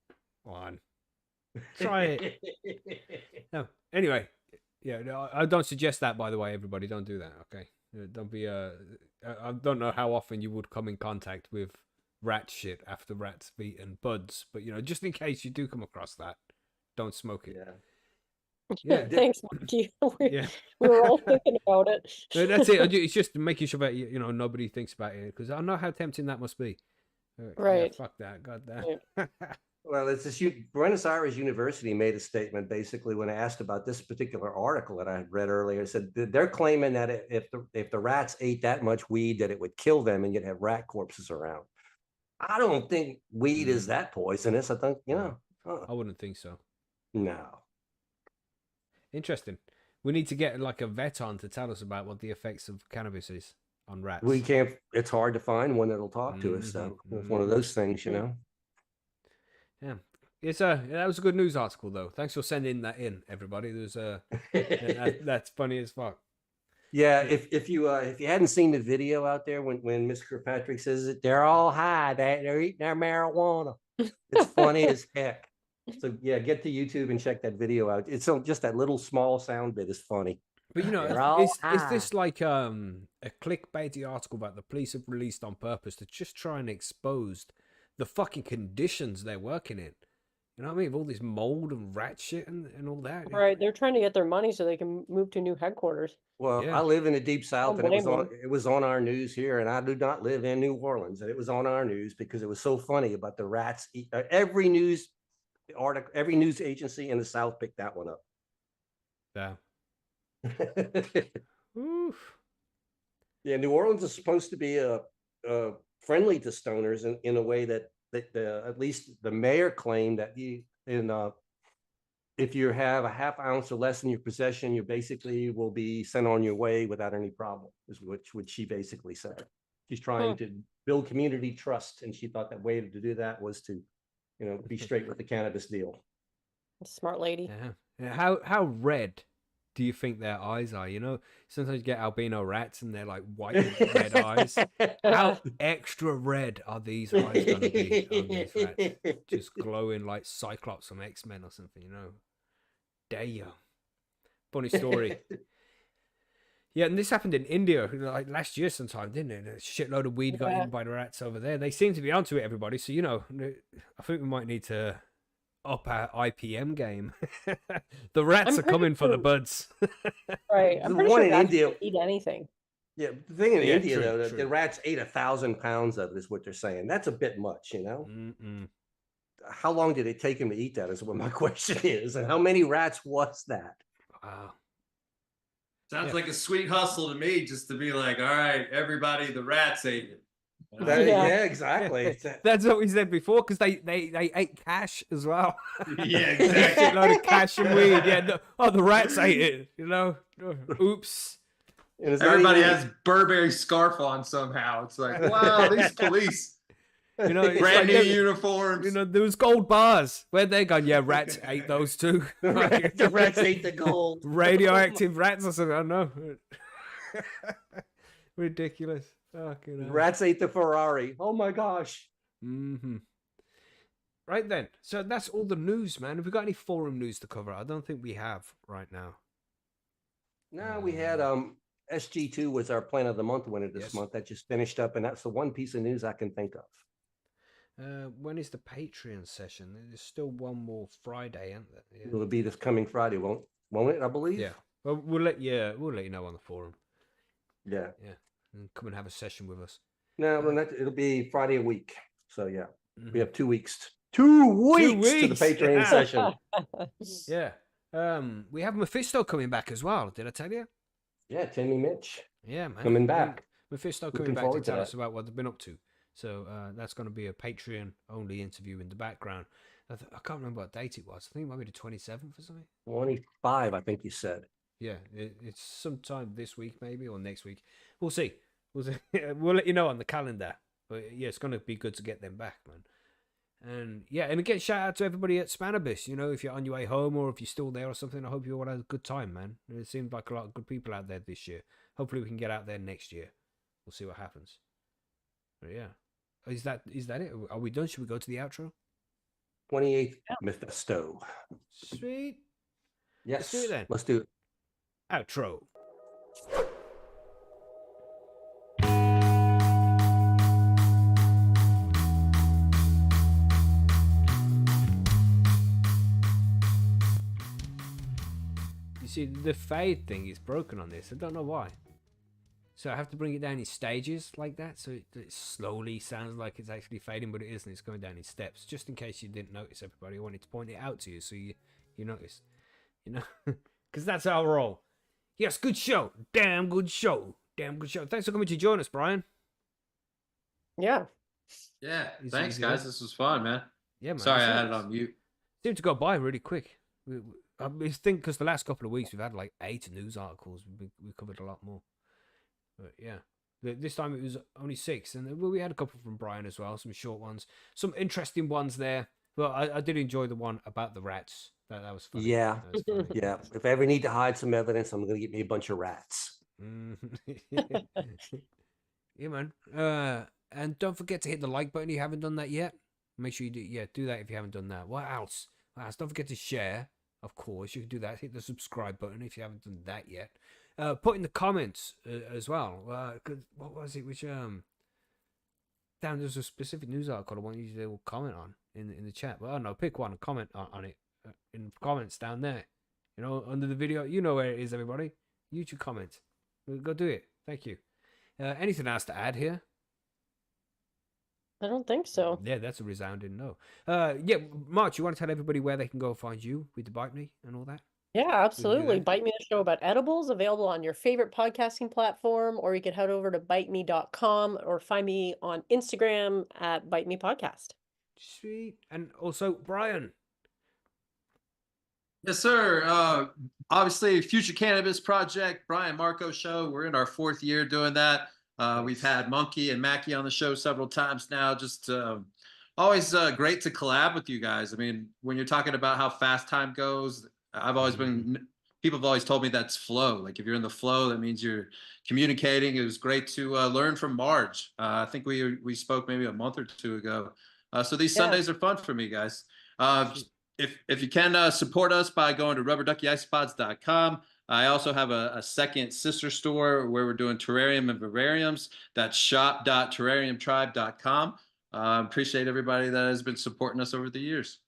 One. Try it. No. Anyway, yeah, no, I don't suggest that. By the way, everybody, don't do that. Okay, don't be. I don't know how often you would come in contact with rat shit after rats have eaten buds, but you know, just in case you do come across that, don't smoke it. Yeah. Yeah. Thanks, Mikey. Yeah. We were all thinking about it. No, that's it. It's just making sure that you know nobody thinks about it because I know how tempting that must be. Yeah, Right. fuck that. God damn. Well, it's this Buenos Aires University made a statement basically when asked about this particular article that I had read earlier. It said they're claiming that if the rats ate that much weed, that it would kill them and you'd have rat corpses around. I don't think weed is that poisonous. I think, you know, I wouldn't think so. no. Interesting. We need to get like a vet on to tell us about what the effects of cannabis is on rats. We can't, it's hard to find one that'll talk to us. So it's one of those things, you know. Yeah, it's that was a good news article though. Thanks for sending that in, everybody. There's that's funny as fuck. Yeah, if you hadn't seen the video out there when Mr. Kirkpatrick says that they're all high, they're eating their marijuana. It's funny as heck. So yeah, get to YouTube and check that video out. It's just that little small sound bit is funny. But you know, is this like a clickbaity article that the police have released on purpose to just try and expose the fucking conditions they're working in? You know what I mean? All this mold and rat shit and all that. Right. They're trying to get their money so they can move to new headquarters. Well, Yeah. I live in the deep south, and Unbelievable. it was on our news here, and I do not live in New Orleans, and it was on our news because it was so funny about the rats. Every news article, every news agency in the South picked that one up. Yeah. Oof. Yeah, New Orleans is supposed to be friendly to stoners in a way that at least the mayor claimed that if you have a half ounce or less in your possession, you basically will be sent on your way without any problem, is what she basically said. She's trying to build community trust, and she thought that way to do that was to, you know, be straight with the cannabis deal. Smart lady. Yeah. How red do you think their eyes are? You know, sometimes you get albino rats and they're like white with red eyes. How extra red are these eyes going to be on these rats? Just glowing like Cyclops from X-Men or something, you know? Damn. Funny story. Yeah, and this happened in India like last year sometime, didn't it? A shitload of weed got eaten by the rats over there. They seem to be onto it, everybody. So, you know, I think we might need to up our IPM game. The rats are coming for the buds. Right. I'm The pretty one sure in rats India- don't eat anything. Yeah, the thing in Yeah, India, true, though, true. the rats ate 1,000 pounds of it, is what they're saying. That's a bit much, you know? Mm-mm. How long did it take him to eat that is what my question is. And how many rats was that? Wow. Sounds Yeah. like a sweet hustle to me, just to be like, all right, everybody, the rats ate it. Yeah, exactly. That's what we said before, because they ate cash as well. Yeah, exactly. Shitload of cash and weed. Yeah, the rats ate it. You know, oops. And it's not Everybody even- has Burberry scarf on somehow. It's like, wow, these police, You know, it's brand like new uniforms. you know, there was gold bars. Where'd they gone? Yeah, rats ate those too. the rats ate the gold. Radioactive rats or something. I don't know. Ridiculous. Fucking hell. Rats ate the Ferrari. Oh my gosh. Mm-hmm. Right then. So that's all the news, man. Have we got any forum news to cover? I don't think we have right now. No, we had SG2 was our plant of the month winner this Yes. month. That just finished up, and that's the one piece of news I can think of. When is the Patreon session? There's still one more Friday, isn't there? Yeah. It'll be this coming Friday, won't it? I believe. Yeah. Well, we'll let you know on the forum. Yeah. And come and have a session with us. No, it'll be Friday a week. So yeah, Mhm. we have 2 weeks. 2 weeks to the weeks, Patreon yeah. session. Yeah. We have Mephisto coming back as well. Did I tell you? Yeah, Timmy Mitch Yeah, man. coming back. Mephisto Looking coming back to forward to tell us that. about what they've been up to. So that's going to be a Patreon only interview in the background. I can't remember what date it was. I think it might be the 27th or something. 25, I think you said. Yeah, it's sometime this week maybe or next week. We'll see. We'll let you know on the calendar. But yeah, it's going to be good to get them back, man. And yeah, and again, shout out to everybody at Cannabis. You know, if you're on your way home or if you're still there or something, I hope you all had a good time, man. It seems like a lot of good people out there this year. Hopefully, we can get out there next year. We'll see what happens. But yeah, is that it? Are we done? Should we go to the outro? 28th Mephisto. Sweet. Yes. Let's do it then. Let's do it. Outro. You see, the fade thing is broken on this. I don't know why. So I have to bring it down in stages like that, so it slowly sounds like it's actually fading, but it isn't. It's going down in steps. Just in case you didn't notice, everybody, I wanted to point it out to you so you noticed. You know, because that's how I roll. Yes, good show. Damn good show. Damn good show. Thanks for coming to join us, Brian. Yeah. Yeah, Is thanks it guys. good? This was fun, man. Yeah, man. Sorry, I it's had it nice. on mute. Seemed to go by really quick. I think because the last couple of weeks we've had like 8 news articles. We covered a lot more. But yeah, this time it was only 6, and we had a couple from Brian as well. Some short ones, some interesting ones there. But I did enjoy the one about the rats. That was funny. Yeah. That was funny. Yeah. If I ever need to hide some evidence, I'm going to get me a bunch of rats. Yeah, man. And don't forget to hit the like button if you haven't done that yet. Make sure you do. Yeah, do that if you haven't done that. What else? Don't forget to share. Of course, you can do that. Hit the subscribe button if you haven't done that yet. Put in the comments as well. What was it? Which damn, there's a specific news article I want you to comment on in the chat. Well, I don't know. Pick one and comment on it in the comments down there. You know, under the video. You know where it is, everybody. YouTube comments. Go do it. Thank you. Anything else to add here? I don't think so. Yeah, that's a resounding no. Yeah, Marge, you want to tell everybody where they can go find you with the Bite Me and all that? Yeah, absolutely. that. Bite Me, the show about edibles, available on your favorite podcasting platform, or you could head over to biteme.com or find me on Instagram at Bite Me Podcast. Sweet. And also, Brian. Yes, sir. Obviously, Future Cannabis Project, Brian Marco Show. We're in our 4th year doing that. We've had Monkey and Mackie on the show several times now. Just always great to collab with you guys. I mean, when you're talking about how fast time goes, people have always told me that's flow. Like if you're in the flow, that means you're communicating. It was great to learn from Marge. I think we spoke maybe a month or 2 ago. So these Sundays are fun for me, guys. If you can support us by going to rubberdukyicepods.com. I also have a second sister store where we're doing terrarium and vivariums. That's shop.terrariumtribe.com. Appreciate everybody that has been supporting us over the years.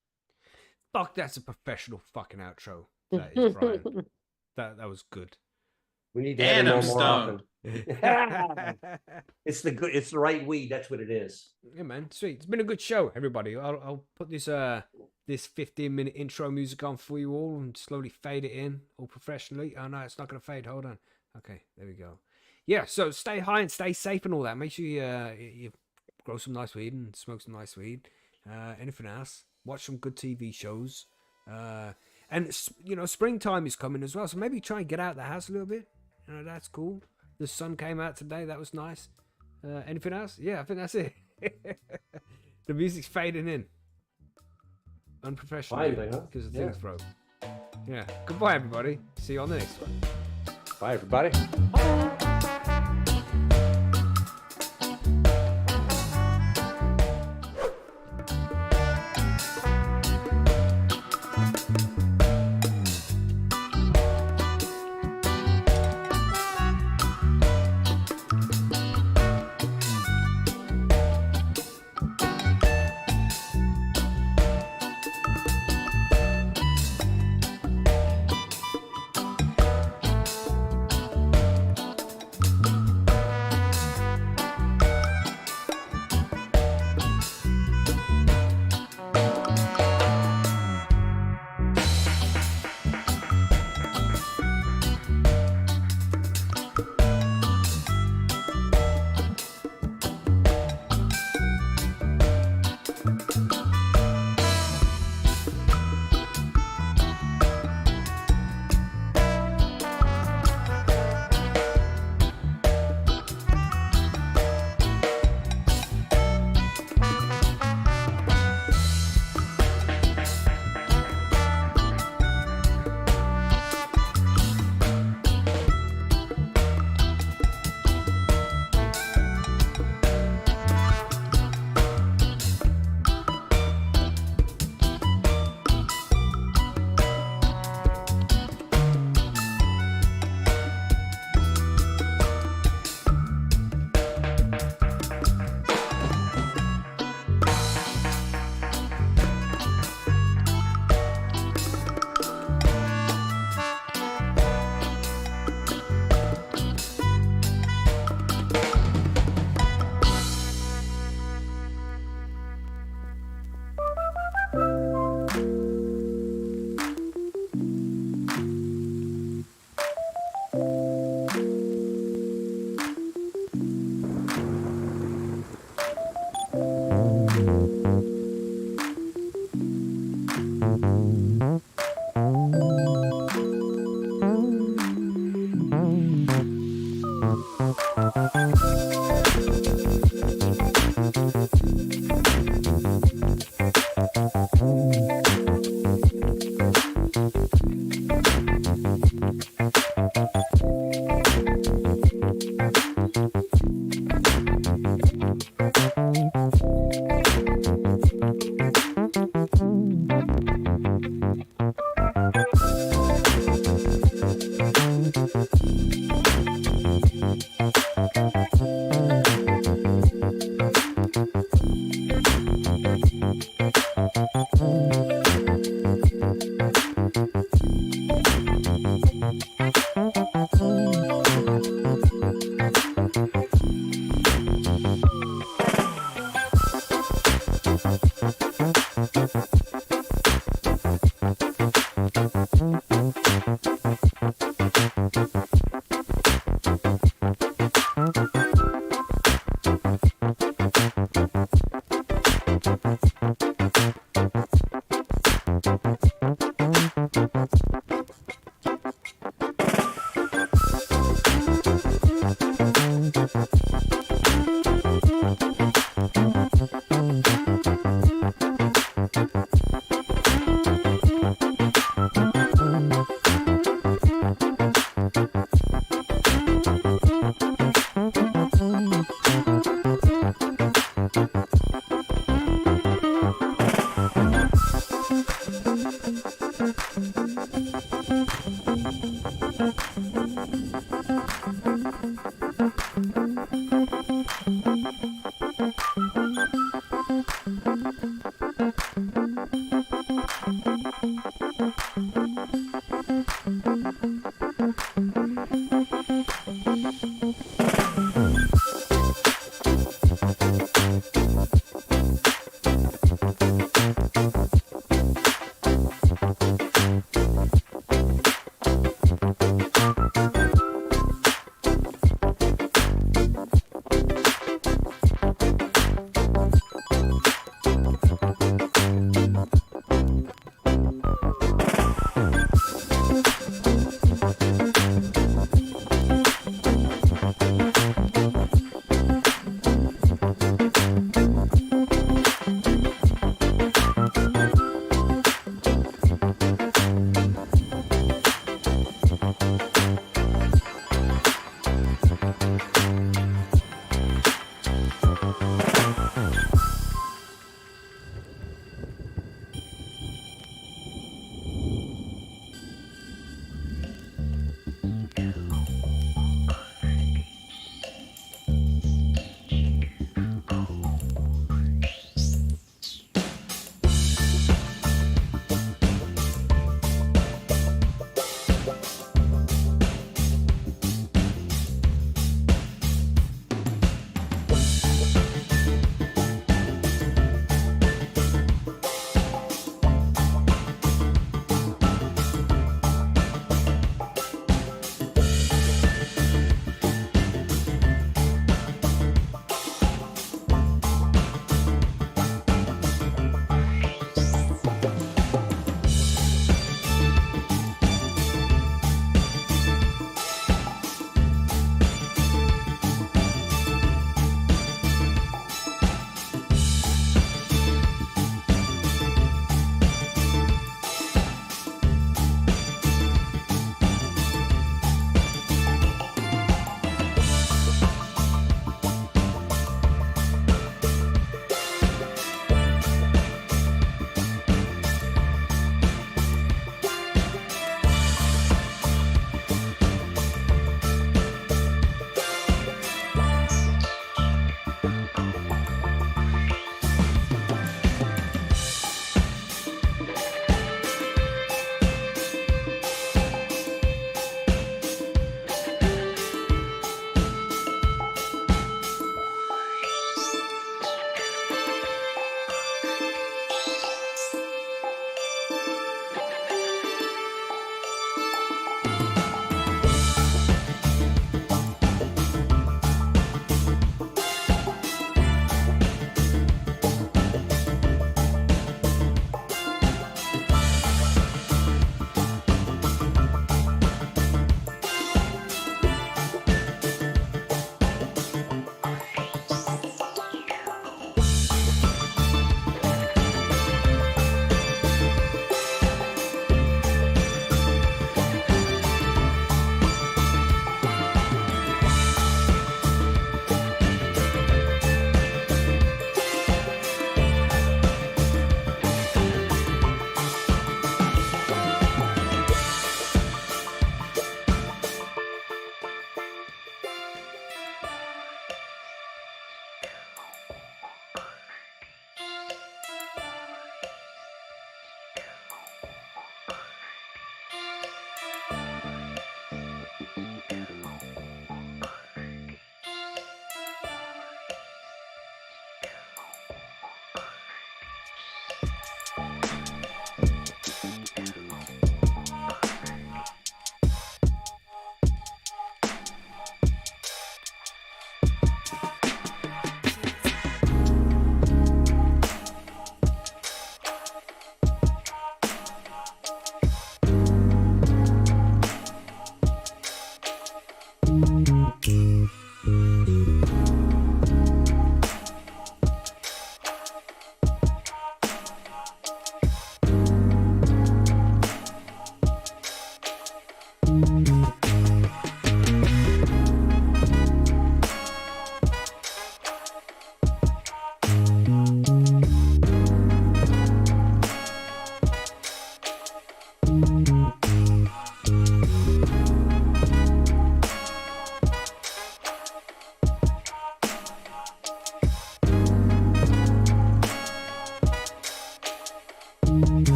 Fuck, that's a professional fucking outro. That is, Brian. That was good. We need to have And I'm it more stoned. often. It's the right weed. That's what it is. Yeah, man. Sweet. It's been a good show, everybody. I'll put this 15-minute intro music on for you all and slowly fade it in all professionally. Oh, no, it's not going to fade. Hold on. Okay, there we go. Yeah, so stay high and stay safe and all that. Make sure you grow some nice weed and smoke some nice weed. Anything else? Watch some good TV shows. And, you know, springtime is coming as well. So maybe try and get out of the house a little bit. You know, that's cool. The sun came out today. That was nice. Anything else? Yeah, I think that's it. The music's fading in. Unprofessional. Finally, huh? Because the thing's broke. Yeah. Goodbye, everybody. See you on the next one. Bye, everybody.